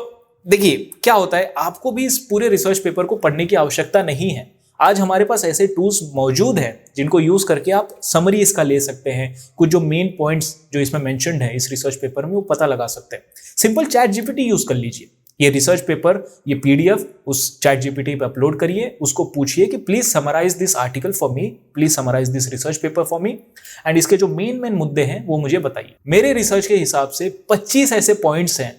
देखिए क्या होता है, आपको भी इस पूरे रिसर्च पेपर को पढ़ने की आवश्यकता नहीं है। आज हमारे पास ऐसे टूल्स मौजूद हैं जिनको यूज करके आप समरी इसका ले सकते हैं, कुछ जो मेन पॉइंट्स जो इसमें मेंशन्ड है इस रिसर्च पेपर में वो पता लगा सकते हैं। सिंपल चैट जीपीटी यूज कर लीजिए, ये रिसर्च पेपर, ये पीडीएफ उस चैट जीपीटी पे अपलोड करिए, उसको पूछिए कि please summarize this article for me, please summarize this research paper for me, and इसके जो मेन मुद्दे हैं वो मुझे बताइए। मेरे रिसर्च के हिसाब से 25 ऐसे पॉइंट्स हैं,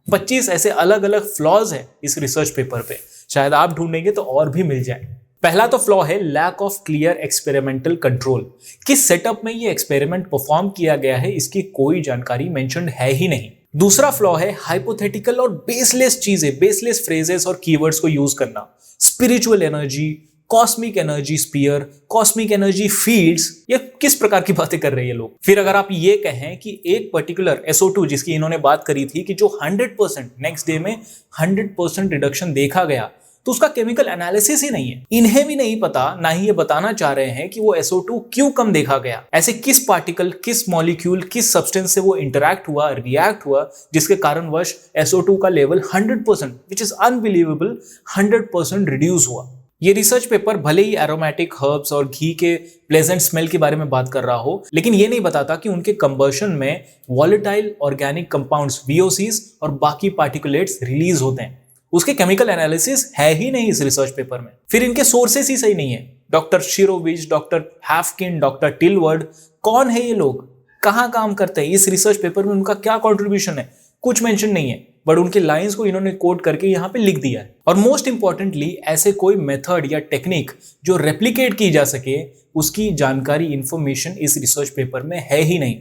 25 ऐसे अलग अलग फ्लॉज हैं इस रिसर्च पेपर पे, शायद आप ढूंढेंगे तो और भी मिल जाए। पहला तो फ्लॉ है lack of clear experimental control. किस सेटअप में ये एक्सपेरिमेंट परफॉर्म किया गया है इसकी कोई जानकारी मेंशन्ड है ही नहीं। दूसरा फ्लॉ है हाइपोथेटिकल और बेसलेस चीजें, बेसलेस फ्रेजेस और कीवर्ड्स को यूज करना। Spiritual energy, cosmic energy sphere, cosmic energy fields, ये किस प्रकार की बातें कर रहे हैं ये लोग। फिर अगर आप ये कहें कि एक पर्टिकुलर SO2 जिसकी इन्होंने बात करी थी कि जो 100% नेक्स्ट डे में 100% रिडक्शन देखा गया, तो उसका केमिकल एनालिसिस ही नहीं है। इन्हें भी नहीं पता, ना ही ये बताना चाह रहे हैं कि वो SO2 क्यों कम देखा गया, ऐसे किस पार्टिकल, किस मॉलिक्यूल, किस सब्सटेंस से वो इंटरैक्ट हुआ, रिएक्ट हुआ, जिसके कारणवश SO2 का level 100%, which is unbelievable, 100% reduce हुआ। ये रिसर्च पेपर भले ही एरोमेटिक हर्ब्स और घी के प्लेजेंट स्मेल के बारे में बात कर रहा हो, लेकिन ये नहीं बताता कि उनके कंबर्शन में वॉलेटाइल ऑर्गेनिक कंपाउंड्स VOCs और बाकी पार्टिकुलेट्स रिलीज होते हैं। उसके केमिकल एनालिसिस है ही नहीं इस रिसर्च पेपर में। फिर इनके सोर्सेस ही सही नहीं है। डॉक्टर शिरोविच, डॉक्टर हैफकिन, डॉक्टर टिलवर्ड, कौन है ये लोग, कहाँ काम करते हैं, इस रिसर्च पेपर में उनका क्या कॉन्ट्रीब्यूशन है, कुछ मेंशन नहीं है, बट उनके लाइंस को इन्होंने कोट करके यहाँ पे लिख दिया है। और मोस्ट इंपॉर्टेंटली ऐसे कोई मेथड या टेक्निक जो रेप्लिकेट की जा सके, उसकी जानकारी, इंफॉर्मेशन इस रिसर्च पेपर में है ही नहीं।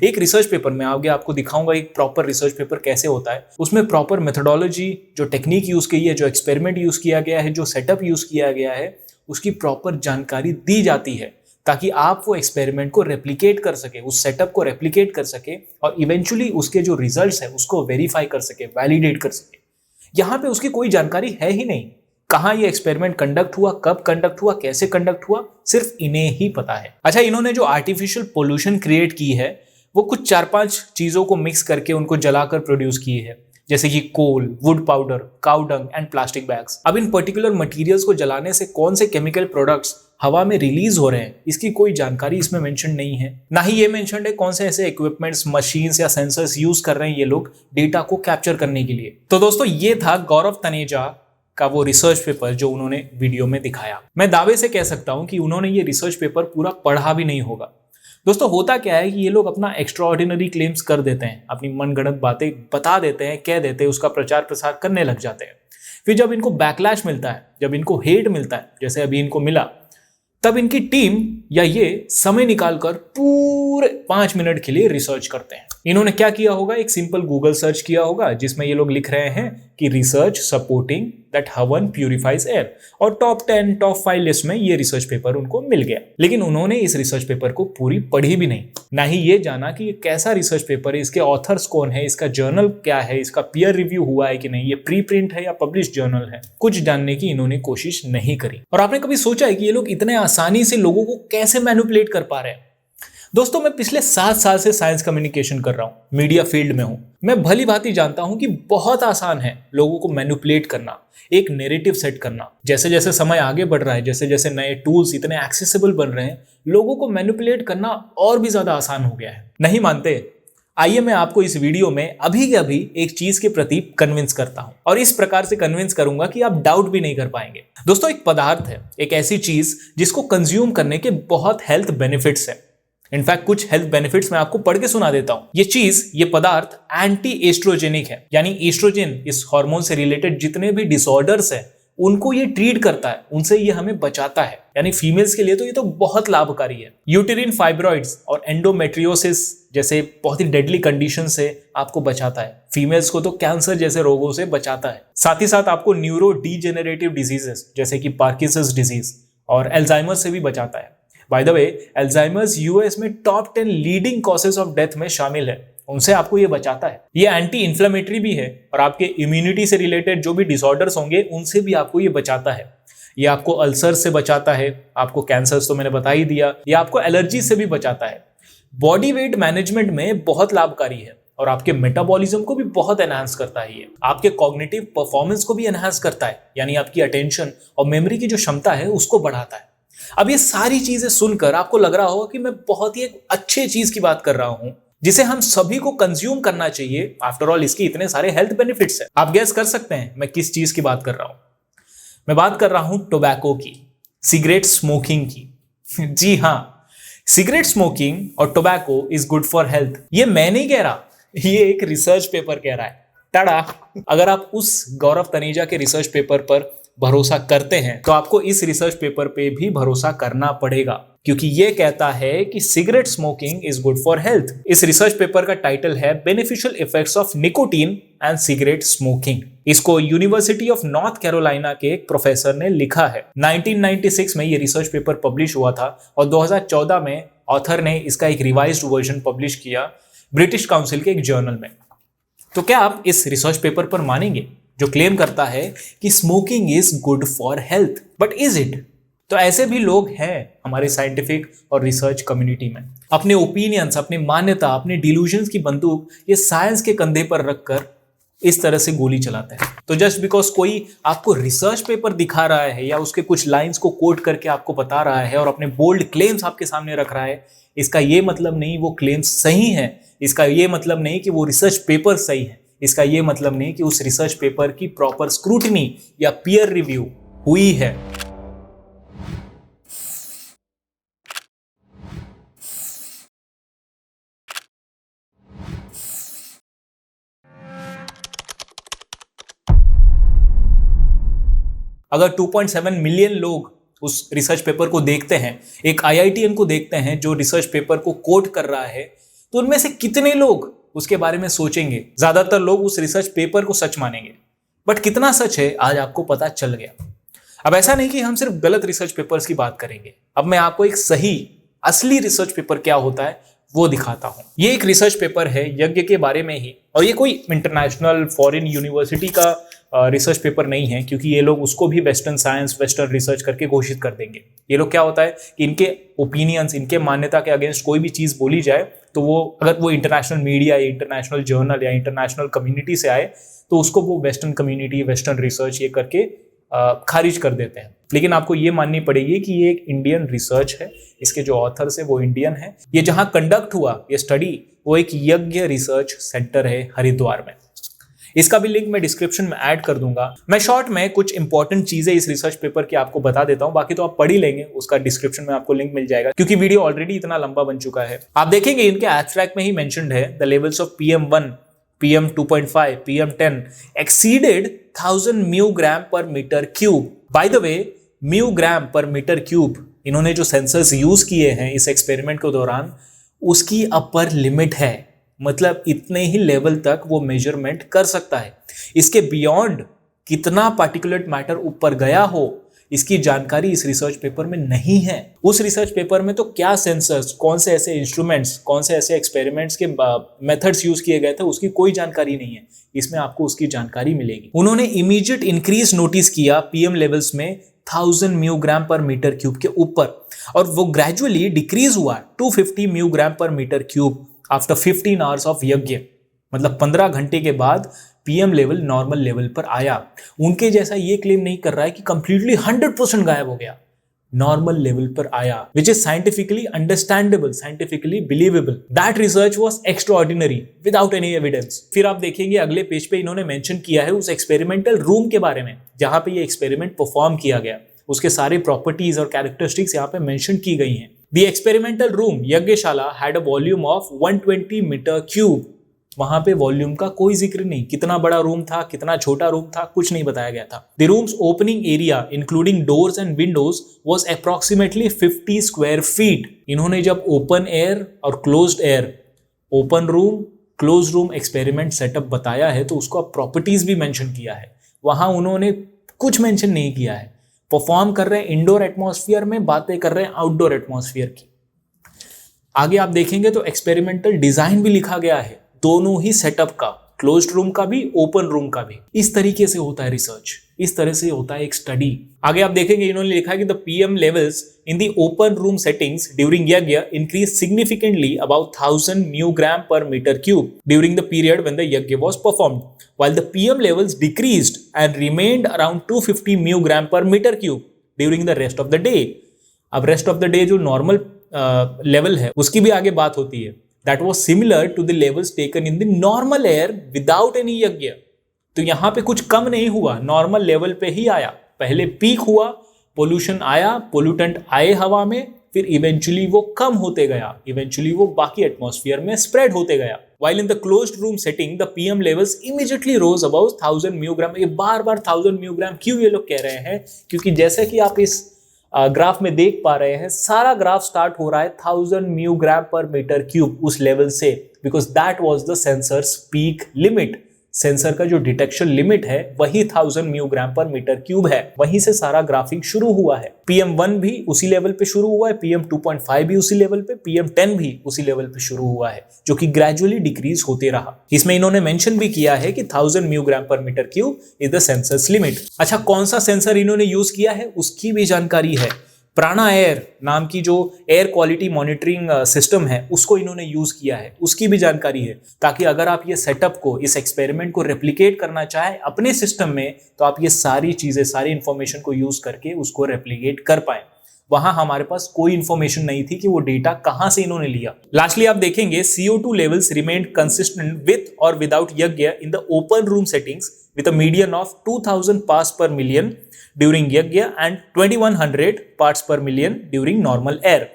एक रिसर्च पेपर में आगे आपको दिखाऊंगा एक प्रॉपर रिसर्च पेपर कैसे होता है, उसमें प्रॉपर मेथोडोलॉजी, जो टेक्निक यूज की है, जो एक्सपेरिमेंट यूज किया गया है, जो सेटअप यूज किया गया है, उसकी प्रॉपर जानकारी दी जाती है ताकि आप वो एक्सपेरिमेंट को रेप्लिकेट कर सके, उस सेटअप को रेप्लिकेट कर सके और इवेंचुअली उसके जो रिजल्ट्स है उसको वेरीफाई कर सके, वैलिडेट कर सके। यहाँ पे उसकी कोई जानकारी है ही नहीं। कहाँ ये एक्सपेरिमेंट कंडक्ट हुआ, कब कंडक्ट हुआ, कैसे कंडक्ट हुआ, सिर्फ इन्हें ही पता है। अच्छा, इन्होंने जो आर्टिफिशियल पोल्यूशन क्रिएट की है वो कुछ 4-5 चीजों को मिक्स करके उनको जलाकर प्रोड्यूस की है, जैसे कि coal, wood powder, cow dung and plastic bags. अब इन पर्टिकुलर मटेरियल्स को जलाने से कौन से केमिकल प्रोडक्ट्स हवा में रिलीज हो रहे हैं, इसकी कोई जानकारी इसमें मेंशन नहीं है। ना ही ये मेंशन है कौन से ऐसे इक्विपमेंट्स, मशीन्स या सेंसर्स यूज कर रहे हैं ये लोग डेटा को कैप्चर करने के लिए। तो दोस्तों, ये था गौरव तनेजा का वो रिसर्च पेपर जो उन्होंने वीडियो में दिखाया। मैं दावे से कह सकता हूं कि उन्होंने ये रिसर्च पेपर पूरा पढ़ा भी नहीं होगा। दोस्तों, होता क्या है कि ये लोग अपना एक्स्ट्राऑर्डिनरी क्लेम्स कर देते हैं, अपनी मनगढ़ंत बातें बता देते हैं, कह देते हैं, उसका प्रचार प्रसार करने लग जाते हैं। फिर जब इनको बैकलैश मिलता है, जब इनको हेट मिलता है, जैसे अभी इनको मिला, तब इनकी टीम या ये समय निकालकर पूरे 5 मिनट के लिए रिसर्च करते हैं। इन्होंने क्या किया होगा, एक सिंपल गूगल सर्च किया होगा जिसमें ये लोग लिख रहे हैं कि रिसर्च सपोर्टिंग दैट हवन प्यूरिफाइज एयर, और टॉप 10, टॉप 5 लिस्ट में ये रिसर्च पेपर उनको मिल गया। लेकिन उन्होंने इस रिसर्च पेपर को पूरी पढ़ी भी नहीं, ना ही ये जाना कि ये कैसा रिसर्च पेपर है, इसके ऑथर्स कौन है, इसका जर्नल क्या है, इसका पीयर रिव्यू हुआ है कि नहीं, ये प्री प्रिंट है या पब्लिश जर्नल है, कुछ जानने की इन्होंने कोशिश नहीं करी। और आपने कभी सोचा है कि ये लोग इतने आसानी से लोगों को कैसे मैनिपुलेट कर पा रहे हैं? दोस्तों, मैं पिछले 7 साल से साइंस कम्युनिकेशन कर रहा हूं, मीडिया फील्ड में हूं। मैं भली भांति जानता हूं कि बहुत आसान है लोगों को मैनिपुलेट करना, एक नैरेटिव सेट करना। जैसे जैसे समय आगे बढ़ रहा है, जैसे जैसे नए टूल्स इतने एक्सेसिबल बन रहे हैं, लोगों को मैनिपुलेट करना और भी ज्यादा आसान हो गया है। नहीं मानते? आइए मैं आपको इस वीडियो में अभी के अभी एक चीज के प्रति कन्विंस करता हूं, और इस प्रकार से कन्विंस करूंगा कि आप डाउट भी नहीं कर पाएंगे। दोस्तों, एक पदार्थ है, एक ऐसी चीज जिसको कंज्यूम करने के बहुत हेल्थ बेनिफिट्स है। इनफैक्ट कुछ हेल्थ बेनिफिट्स मैं आपको पढ़ के सुना देता हूं। ये चीज, ये पदार्थ एंटी एस्ट्रोजेनिक है, यानी एस्ट्रोजन, इस हार्मोन से रिलेटेड जितने भी डिसऑर्डर्स है उनको ये ट्रीट करता है, उनसे ये हमें बचाता है। यानी फीमेल्स के लिए तो ये तो बहुत लाभकारी है। यूटेरिन फाइब्रॉइड्स और एंडोमेट्रियोसिस जैसे बहुत ही डेडली कंडीशन से आपको बचाता है। फीमेल्स को तो कैंसर जैसे रोगों से बचाता है। साथ ही साथ आपको न्यूरो डीजेनरेटिव डिजीजेस जैसे कि पार्किंसंस डिजीज और एल्जाइमर से भी बचाता है। By the way, Alzheimer's US में top 10 leading causes of death में शामिल है, उनसे आपको ये बचाता है। ये एंटी इन्फ्लेमेटरी भी है और आपके इम्यूनिटी से रिलेटेड जो भी डिसऑर्डर्स होंगे उनसे भी आपको ये बचाता है। ये आपको अल्सर से बचाता है, आपको कैंसर तो मैंने बता ही दिया, ये आपको एलर्जी से भी बचाता है। बॉडी वेट मैनेजमेंट में बहुत लाभकारी है और आपके मेटाबॉलिज्म को भी बहुत एनहांस करता है। ये आपके कॉग्निटिव परफॉर्मेंस को भी एनहांस करता है, यानी आपकी अटेंशन और मेमोरी की जो क्षमता है उसको बढ़ाता है। अब ये सारी चीजें सुनकर आपको लग रहा होगा कि मैं बहुत ही एक अच्छे चीज की बात कर रहा हूं जिसे हम सभी को कंज्यूम करना चाहिए। आफ्टर ऑल इसके इतने सारे हेल्थ बेनिफिट्स हैं। आप गेस कर सकते हैं मैं किस चीज की बात कर रहा हूं। मैं बात कर रहा हूं टोबैको की, सिगरेट स्मोकिंग की। जी हां, सिगरेट स्मोकिंग और tobacco is good for health. ये मैं नहीं कह रहा, ये एक रिसर्च पेपर कह रहा है। टाड़ा। अगर आप उस गौरव तनेजा के रिसर्च पेपर पर भरोसा करते हैं तो आपको इस रिसर्च पेपर पे भी भरोसा करना पड़ेगा, क्योंकि ये कहता है कि cigarette smoking is good for health. इस रिसर्च पेपर का टाइटल है beneficial effects of nicotine and cigarette smoking. इसको यूनिवर्सिटी ऑफ नॉर्थ कैरोलिना के एक प्रोफेसर ने लिखा है। 1996 में ये रिसर्च पेपर पब्लिश हुआ था और 2014 में ऑथर ने इसका एक रिवाइज्ड वर्जन पब्लिश किया ब्रिटिश काउंसिल के एक जर्नल में। तो क्या आप इस रिसर्च पेपर पर मानेंगे? जो क्लेम करता है कि smoking is good for health. But is it? तो ऐसे भी लोग हैं हमारे साइंटिफिक और रिसर्च कम्युनिटी में। अपने ओपिनियंस, अपनी मान्यता, अपने डिल्यूजन्स की बंदूक ये साइंस के कंधे पर रखकर इस तरह से गोली चलाते हैं। तो जस्ट बिकॉज कोई आपको रिसर्च पेपर दिखा रहा है या उसके कुछ लाइंस को कोट करके आपको बता रहा है और अपने बोल्ड क्लेम्स आपके सामने रख रहा है, इसका ये मतलब नहीं वो क्लेम्स सही है। इसका ये मतलब नहीं कि वो रिसर्च पेपर सही है। इसका ये मतलब नहीं कि उस रिसर्च पेपर की प्रॉपर स्क्रूटनी या पीयर रिव्यू हुई है। अगर 2.7 मिलियन लोग उस रिसर्च पेपर को देखते हैं, एक IITian को देखते हैं जो रिसर्च पेपर को कोट कर रहा है, तो उनमें से कितने लोग उसके बारे में सोचेंगे? ज्यादातर लोग उस रिसर्च पेपर को सच मानेंगे। बट कितना सच है आज आपको पता चल गया। अब ऐसा नहीं कि हम सिर्फ गलत रिसर्च पेपर्स की बात करेंगे। अब मैं आपको एक सही असली रिसर्च पेपर क्या होता है वो दिखाता हूं। ये एक रिसर्च पेपर है यज्ञ के बारे में ही, और ये कोई इंटरनेशनल फॉरेन यूनिवर्सिटी का रिसर्च पेपर नहीं है, क्योंकि ये लोग उसको भी वेस्टर्न साइंस, वेस्टर्न रिसर्च करके घोषित कर देंगे। ये लोग क्या होता है कि इनके ओपिनियंस, इनके मान्यता के अगेंस्ट कोई भी चीज बोली जाए तो वो अगर वो इंटरनेशनल मीडिया या इंटरनेशनल जर्नल या इंटरनेशनल कम्युनिटी से आए तो उसको वो वेस्टर्न कम्युनिटी, वेस्टर्न रिसर्च ये करके खारिज कर देते हैं। लेकिन आपको ये माननी पड़ेगी कि ये एक इंडियन रिसर्च है, इसके जो ऑथर्स है वो इंडियन है। ये जहां कंडक्ट हुआ ये स्टडी वो एक यज्ञ रिसर्च सेंटर है हरिद्वार में। इसका भी लिंक मैं डिस्क्रिप्शन में ऐड कर दूंगा। मैं शॉर्ट में कुछ इंपॉर्टेंट चीजें इस रिसर्च पेपर की आपको बता देता हूं, बाकी तो आप पढ़ ही लेंगे, उसका डिस्क्रिप्शन में आपको लिंक मिल जाएगा, क्योंकि वीडियो ऑलरेडी इतना लंबा बन चुका है। आप देखेंगे इनके एब्स्ट्रैक्ट में ही मेंशन्ड है the levels of PM1, PM 2.5, PM 10 exceeded 1000 μg per meter cube. By the way, μg per meter cube इन्होंने जो सेंसर्स यूज किए हैं इस एक्सपेरिमेंट के दौरान उसकी अपर लिमिट है। मतलब इतने ही लेवल तक वो मेजरमेंट कर सकता है। इसके बियॉन्ड कितना पार्टिकुलेट मैटर ऊपर गया हो इसकी जानकारी इस रिसर्च पेपर में नहीं है। उस रिसर्च पेपर में तो क्या सेंसर्स, कौन से ऐसे इंस्ट्रूमेंट्स, कौन से ऐसे एक्सपेरिमेंट्स के मेथड्स यूज किए गए थे उसकी कोई जानकारी नहीं है। इसमें आपको उसकी जानकारी मिलेगी। उन्होंने इमीडिएट इंक्रीज नोटिस किया PM लेवल्स में 1000 μg per meter cube के ऊपर, और वो ग्रेजुअली डिक्रीज हुआ 250 μg per meter cube after 15 hours of यज्ञ। मतलब 15 घंटे के बाद PM लेवल नॉर्मल लेवल पर आया। उनके जैसा ये क्लेम नहीं कर रहा है कि कंप्लीटली 100% गायब हो गया, नॉर्मल लेवल पर आया, which is scientifically understandable, scientifically believable. That research was extraordinary without any evidence. फिर आप देखेंगे अगले पेज पे इन्होंने मेंशन किया है उस एक्सपेरिमेंटल रूम के बारे में जहां पे ये एक्सपेरिमेंट परफॉर्म किया गया। उसके सारे प्रॉपर्टीज और कैरेक्टरिस्टिक्स यहाँ पे मेंशन की गई हैं। The experimental room yagyashala had a volume of 120 metre cube. वहां पे वॉल्यूम का कोई जिक्र नहीं, कितना बड़ा रूम था, कितना छोटा रूम था, कुछ नहीं बताया गया था। The rooms opening area including doors and Windows was approximately 50 square feet. इन्होंने जब ओपन एयर और closed air, open room, close room experiment setup बताया है तो उसको प्रॉपर्टीज भी मेंशन किया है। वहां उन्होंने कुछ मेंशन नहीं किया है। परफॉर्म कर रहे हैं इंडोर एटमॉस्फेयर में, बातें कर रहे हैं आउटडोर एटमॉस्फेयर की। आगे आप देखेंगे तो एक्सपेरिमेंटल डिजाइन भी लिखा गया है दोनों ही सेटअप का, क्लोज्ड रूम का भी, ओपन रूम का भी। इस तरीके से होता है रिसर्च, इस तरह से होता है एक स्टडी। आगे आप देखेंगे इन्होंने लिखा है कि the PM levels in the open room settings during yagya increase significantly about 1000 μg per meter cube during the period when the यज्ञ was performed, while the PM levels decreased and remained around 250 μg per meter cube during the rest of the day. अब rest of the day जो normal level है उसकी भी आगे बात होती है। That was similar to the levels taken in the normal air without any यज्ञ। तो यहां पे कुछ कम नहीं हुआ, नॉर्मल लेवल पे ही आया। पहले पीक हुआ, पोल्यूशन आया, पोल्यूटेंट आए हवा में, फिर इवेंचुअली वो कम होते गया, इवेंचुअली वो बाकी एटमॉस्फेयर में स्प्रेड होते गया। While in the closed room setting, the PM levels immediately rose above 1000 μg। ये बार बार 1000 μg क्यों ये लोग कह रहे हैं? क्योंकि जैसे कि आप इस ग्राफ में देख पा रहे हैं, सारा ग्राफ स्टार्ट हो रहा है 1000 μg per meter cube उस लेवल से, because that was the sensors peak limit. Sensor का जो डिटेक्शन लिमिट है वही 1000 म्यूग्राम पर मीटर क्यूब है। वहीं से सारा ग्राफिंग शुरू हुआ है। PM1 भी उसी लेवल पे शुरू हुआ है, PM2.5 भी उसी लेवल पे, PM10 भी उसी लेवल पे शुरू हुआ है, जो कि ग्रेजुअली डिक्रीज होते रहा। इसमें इन्होंने मेंशन भी किया है कि 1000 microgram per metre cube is the sensor's limit. अच्छा, कौन सा सेंसर इन्होंने यूज किया है उसकी भी जानकारी है। प्राणा एयर नाम की जो एयर क्वालिटी मॉनिटरिंग सिस्टम है उसको इन्होंने यूज किया है, उसकी भी जानकारी है, ताकि अगर आप ये सेटअप को, इस एक्सपेरिमेंट को रेप्लिकेट करना चाहे अपने सिस्टम में, तो आप ये सारी चीजें, सारी इंफॉर्मेशन को यूज करके उसको रेप्लिकेट कर पाए। वहां हमारे पास कोई इंफॉर्मेशन नहीं थी कि वो डेटा कहां से इन्होंने लिया। लास्टली आप देखेंगे CO2 levels remained consistent with और विदाउट यज्ञ in the open room settings with a median of 2000 parts per million during yajna and 2100 parts per million during normal air.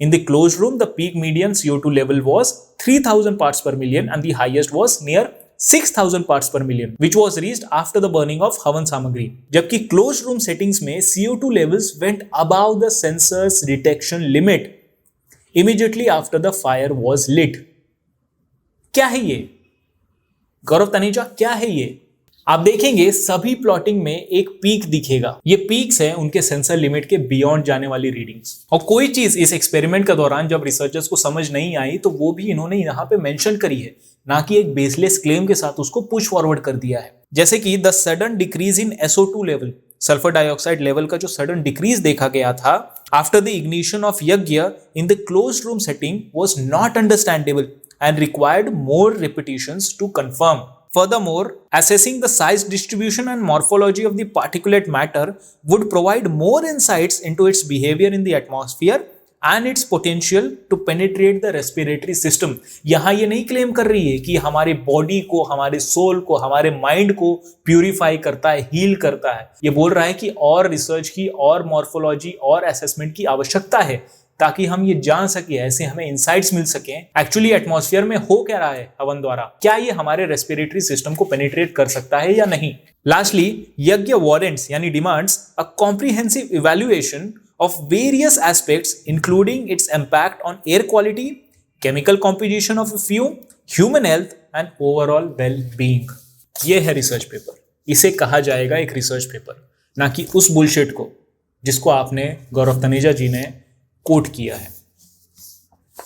In the closed room, the peak median CO2 level was 3000 parts per million and the highest was near 6000 parts per million, which was reached after the burning of हवन सामग्री। जबकि closed room settings में CO2 levels went above the sensor's detection limit immediately after the fire was lit. क्या है ये? गौरव तनेजा, क्या है ये? आप देखेंगे सभी प्लॉटिंग में एक पीक दिखेगा। ये पीक्स है उनके सेंसर लिमिट के बियॉन्ड जाने वाली रीडिंग्स। और कोई चीज इस एक्सपेरिमेंट के दौरान जब रिसर्चर्स को समझ नहीं आई तो वो भी इन्होंने यहाँ पे मेंशन करी है, ना कि एक बेसलेस क्लेम के साथ उसको पुश फॉरवर्ड कर दिया है। जैसे कि the sudden decrease in SO2 level, sulphur dioxide level का जो सडन डिक्रीज देखा गया था after the ignition of yagya in the closed room setting was not understandable and required more repetitions to confirm. Furthermore, assessing the size distribution and morphology of the particulate matter would provide more insights into its behavior in the atmosphere and its potential to penetrate the respiratory system. यहाँ ये नहीं claim कर रही है कि हमारे body को, हमारे सोल को, हमारे माइंड को प्यूरिफाई करता है, हील करता है। ये बोल रहा है कि और रिसर्च की, और मॉर्फोलॉजी और असेसमेंट की आवश्यकता है, ताकि हम ये जान सके, ऐसे हमें इंसाइट्स मिल सके एक्चुअली एटमॉस्फेयर में हो क्या रहा है हवन द्वारा, क्या ये हमारे रेस्पिरेटरी सिस्टम को पेनिट्रेट कर सकता है या नहीं। लास्टली, यज्ञ वारंट्स यानी demands a comprehensive evaluation of various aspects including it's impact on air quality, chemical composition of fume, human health and overall well being. ये है रिसर्च पेपर। इसे कहा जाएगा एक रिसर्च पेपर, ना कि उस बुलशिट को जिसको आपने, गौरव तनेजा जी ने कोट किया है।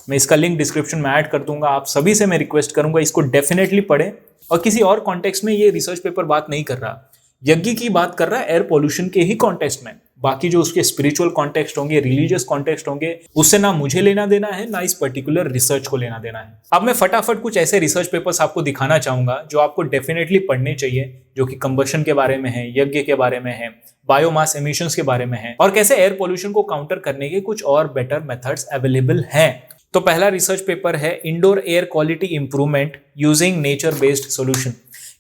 मैं इसका लिंक डिस्क्रिप्शन में ऐड कर दूंगा। आप सभी से मैं रिक्वेस्ट करूंगा इसको डेफिनेटली पढ़ें। और किसी और कॉन्टेक्स्ट में ये रिसर्च पेपर बात नहीं कर रहा, यज्ञ की बात कर रहा है एयर पोल्यूशन के ही कॉन्टेक्स्ट में। बाकी जो उसके स्पिरिचुअल कॉन्टेक्स्ट होंगे, रिलीजियस कॉन्टेक्स्ट होंगे, उससे ना मुझे लेना देना है, ना इस पर्टिकुलर रिसर्च को लेना देना है। अब मैं फटाफट कुछ ऐसे रिसर्च पेपर्स आपको दिखाना चाहूंगा जो आपको डेफिनेटली पढ़ने चाहिए, जो कि कंबशन के बारे में है, यज्ञ के बारे में है, बायोमास एमिशंस के बारे में है, और कैसे एयर पोल्यूशन को काउंटर करने के कुछ और बेटर मेथड्स अवेलेबल हैं। तो पहला रिसर्च पेपर है indoor air quality improvement using nature based solution.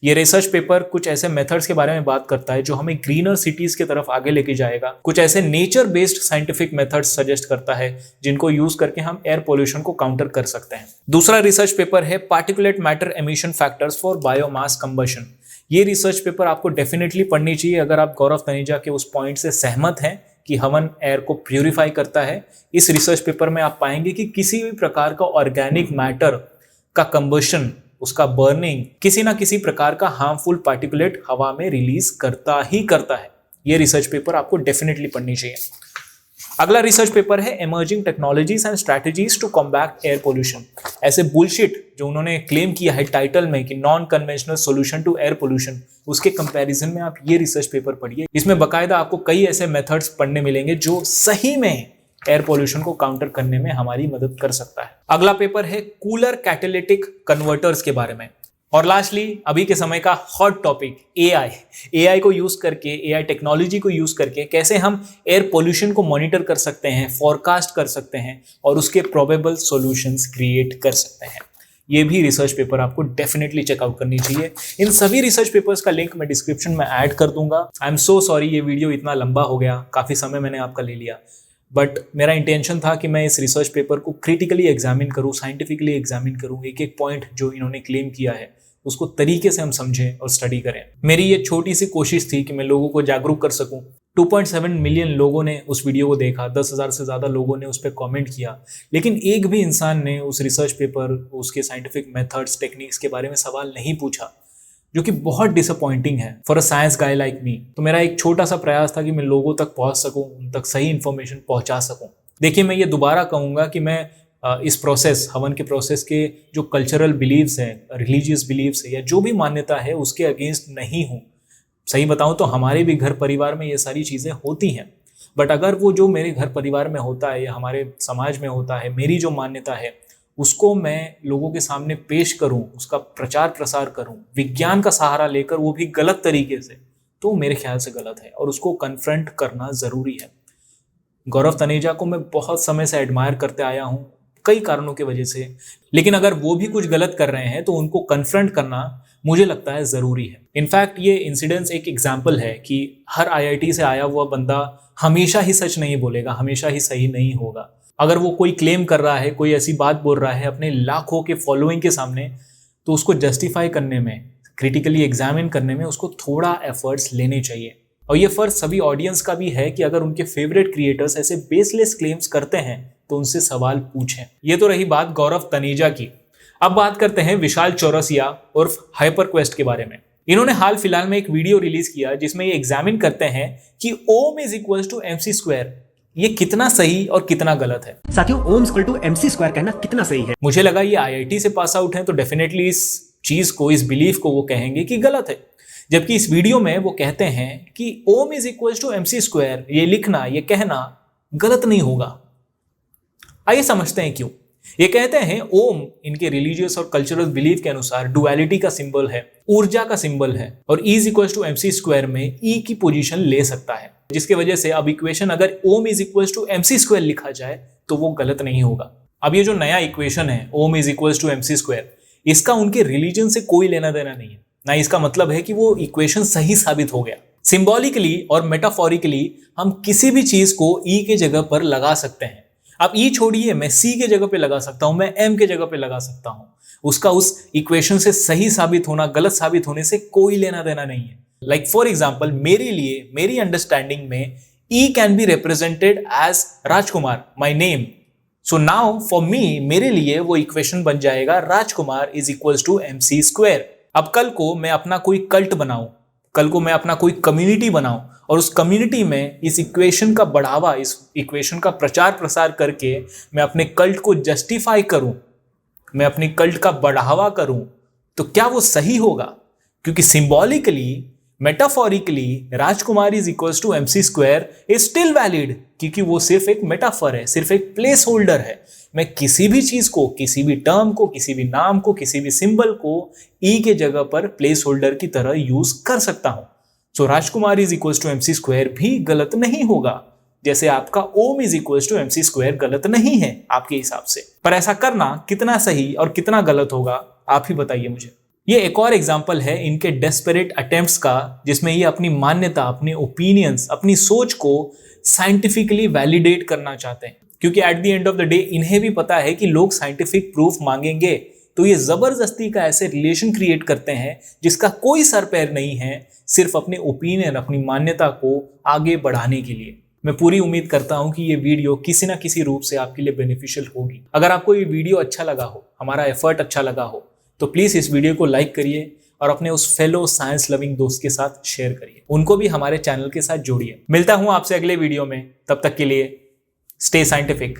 ये रिसर्च पेपर कुछ ऐसे मेथड्स के बारे में बात करता है जो हमें ग्रीनर सिटीज की तरफ आगे लेके जाएगा। कुछ ऐसे nature based scientific methods suggest करता है जिनको यूज करके हम एयर पोल्यूशन को काउंटर कर सकते हैं। दूसरा रिसर्च पेपर है particulate matter emission factors for biomass combustion. ये रिसर्च पेपर आपको डेफिनेटली पढ़नी चाहिए अगर आप गौरव तनेजा के उस पॉइंट से सहमत हैं कि हवन एयर को प्यूरिफाई करता है। इस रिसर्च पेपर में आप पाएंगे कि किसी भी प्रकार का ऑर्गेनिक मैटर का कंबशन, उसका बर्निंग किसी ना किसी प्रकार का हार्मफुल पार्टिकुलेट हवा में रिलीज करता ही करता है। ये रिसर्च पेपर आपको डेफिनेटली पढ़नी चाहिए। अगला रिसर्च पेपर है emerging technologies and strategies to combat air pollution. ऐसे बुलशिट जो उन्होंने क्लेम किया है टाइटल में कि non conventional solution to air pollution, उसके कंपैरिजन में आप ये रिसर्च पेपर पढ़िए। इसमें बकायदा आपको कई ऐसे मेथड्स पढ़ने मिलेंगे जो सही में एयर पोल्यूशन को काउंटर करने में हमारी मदद कर सकता है। अगला पेपर है कूलर कैटालिटिक कन्वर्टर्स के बारे में। और लास्टली अभी के समय का हॉट टॉपिक एआई को यूज करके, एआई टेक्नोलॉजी को यूज करके कैसे हम एयर पोल्यूशन को मॉनिटर कर सकते हैं, फोरकास्ट कर सकते हैं और उसके प्रोबेबल सॉल्यूशंस क्रिएट कर सकते हैं। ये भी रिसर्च पेपर आपको डेफिनेटली चेकआउट करनी चाहिए। इन सभी रिसर्च पेपर्स का लिंक मैं डिस्क्रिप्शन में ऐड कर दूंगा। आई एम सो सॉरी ये वीडियो इतना लंबा हो गया, काफी समय मैंने आपका ले लिया, बट मेरा इंटेंशन था कि मैं इस रिसर्च पेपर को क्रिटिकली एग्जामिन करूँ, साइंटिफिकली एग्जामिन करूँ, एक एक पॉइंट जो इन्होंने क्लेम किया है उसको तरीके से हम समझें और स्टडी करें। मेरी ये छोटी सी कोशिश थी कि मैं लोगों को जागरूक कर सकूं। 2.7 मिलियन लोगों ने उस वीडियो को देखा, 10,000 से ज़्यादा लोगों ने उस पर कमेंट किया, लेकिन एक भी इंसान ने उस रिसर्च पेपर, उसके साइंटिफिक मेथड्स, टेक्निक्स के बारे में सवाल नहीं पूछा। जो कि बहुत डिसअपॉइंटिंग है for a science guy like me. तो मेरा एक छोटा सा प्रयास था कि मैं लोगों तक पहुंच सकूं, उन तक सही इंफॉर्मेशन पहुंचा सकूं। देखिए, मैं ये दोबारा कहूंगा कि मैं इस प्रोसेस, हवन के प्रोसेस के जो कल्चरल बिलीव्स हैं, रिलीजियस बिलीव्स है या जो भी मान्यता है उसके अगेंस्ट नहीं हूँ। सही बताऊं तो हमारे भी घर परिवार में ये सारी चीज़ें होती हैं, बट अगर वो जो मेरे घर परिवार में होता है या हमारे समाज में होता है, मेरी जो मान्यता है उसको मैं लोगों के सामने पेश करूं, उसका प्रचार प्रसार करूं विज्ञान का सहारा लेकर, वो भी गलत तरीके से, तो मेरे ख्याल से गलत है और उसको कन्फ्रंट करना ज़रूरी है। गौरव तनेजा को मैं बहुत समय से एडमायर करते आया हूं कई कारणों की वजह से, लेकिन अगर वो भी कुछ गलत कर रहे हैं तो उनको कन्फ्रंट करना मुझे लगता है ज़रूरी है। इनफैक्ट ये इंसिडेंस एक एग्जाम्पल है कि हर IIT से आया हुआ बंदा हमेशा ही सच नहीं बोलेगा, हमेशा ही सही नहीं होगा। अगर वो कोई क्लेम कर रहा है, कोई ऐसी बात बोल रहा है अपने लाखों के फॉलोइंग के सामने, तो उसको जस्टिफाई करने में, क्रिटिकली एग्जामिन करने में उसको थोड़ा एफर्ट्स लेने चाहिए। और ये फर्ज सभी ऑडियंस का भी है कि अगर उनके फेवरेट क्रिएटर्स ऐसे बेसलेस क्लेम्स करते हैं तो उनसे सवाल पूछें। ये तो रही बात गौरव तनेजा की। अब बात करते हैं विशाल चौरसिया उर्फ हाइपरक्वेस्ट के बारे में। इन्होंने हाल फिलहाल में एक वीडियो रिलीज किया जिसमें ये एग्जामिन करते हैं कि Om is equal to MC square, ये कितना सही और कितना गलत है। साथियों, Om equal to MC square कहना कितना सही है? मुझे लगा ये IIT से पास आउट है तो डेफिनेटली इस चीज को, इस बिलीफ को वो कहेंगे कि गलत है, जबकि इस वीडियो में वो कहते हैं कि Om is equal to MC square, ये लिखना, ये कहना गलत नहीं होगा। आइए समझते हैं क्यों। ये कहते हैं ओम इनके रिलीजियस और कल्चरल बिलीफ के अनुसार डुअलिटी का सिंबल है, ऊर्जा का सिंबल है, और E is equal to MC square में E की पोजीशन ले सकता है, जिसकी वजह से अब इक्वेशन अगर Om is equal to MC square लिखा जाए तो वो गलत नहीं होगा। अब ये जो नया इक्वेशन है ओम is equal to MC square, इसका उनके रिलीजन से कोई लेना देना नहीं है, ना इसका मतलब है कि वो इक्वेशन सही साबित हो गया। सिंबॉलिकली और मेटाफोरिकली हम किसी भी चीज को E के जगह पर लगा सकते हैं। अब E छोड़िए, मैं C के जगह पे लगा सकता हूं, मैं M के जगह पे लगा सकता हूं, उसका उस इक्वेशन से सही साबित होना, गलत साबित होने से कोई लेना देना नहीं है। लाइक फॉर एग्जाम्पल, मेरे लिए, मेरी अंडरस्टैंडिंग में E can be represented as Rajkumar, my name. So now for me, मेरे लिए वो इक्वेशन बन जाएगा Rajkumar is equal to MC square. अब कल को मैं अपना कोई कल्ट बनाऊं, कल को मैं अपना कोई कम्युनिटी बनाऊं और उस कम्युनिटी में इस इक्वेशन का बढ़ावा, इस इक्वेशन का प्रचार प्रसार करके मैं अपने कल्ट को जस्टिफाई करूं, मैं अपनी कल्ट का बढ़ावा करूं, तो क्या वो सही होगा? क्योंकि symbolically, metaphorically Rajkumar is equal to MC square is still valid, क्योंकि वो सिर्फ एक मेटाफर है, सिर्फ एक प्लेस होल्डर है। मैं किसी भी चीज को, किसी भी टर्म को, किसी भी नाम को, किसी भी सिंबल को E के जगह पर प्लेस होल्डर की तरह यूज कर सकता हूं। So Rajkumar is equal to MC square भी गलत नहीं होगा, जैसे आपका Om is equal to MC square गलत नहीं है आपके हिसाब से। पर ऐसा करना कितना सही और कितना गलत होगा, आप ही बताइए मुझे। ये एक और एग्जाम्पल है इनके डेस्परेट अटेम्प्ट्स का, जिसमें ये अपनी मान्यता, अपने ओपिनियंस, अपनी सोच को साइंटिफिकली वैलिडेट करना चाहते हैं, क्योंकि at the end of the day इन्हें भी पता है कि लोग साइंटिफिक प्रूफ मांगेंगे, तो ये जबरदस्ती का ऐसे रिलेशन क्रिएट करते हैं जिसका कोई सर पैर नहीं है, सिर्फ अपने ओपिनियन, अपनी मान्यता को आगे बढ़ाने के लिए। मैं पूरी उम्मीद करता हूं कि ये वीडियो किसी ना किसी रूप से आपके लिए बेनिफिशियल होगी। अगर आपको ये वीडियो अच्छा लगा हो, हमारा एफर्ट अच्छा लगा हो, तो प्लीज इस वीडियो को लाइक करिए और अपने उस फेलो साइंस लविंग दोस्त के साथ शेयर करिए, उनको भी हमारे चैनल के साथ जोड़िए। मिलता हूं आपसे अगले वीडियो में, तब तक के लिए स्टे साइंटिफिक।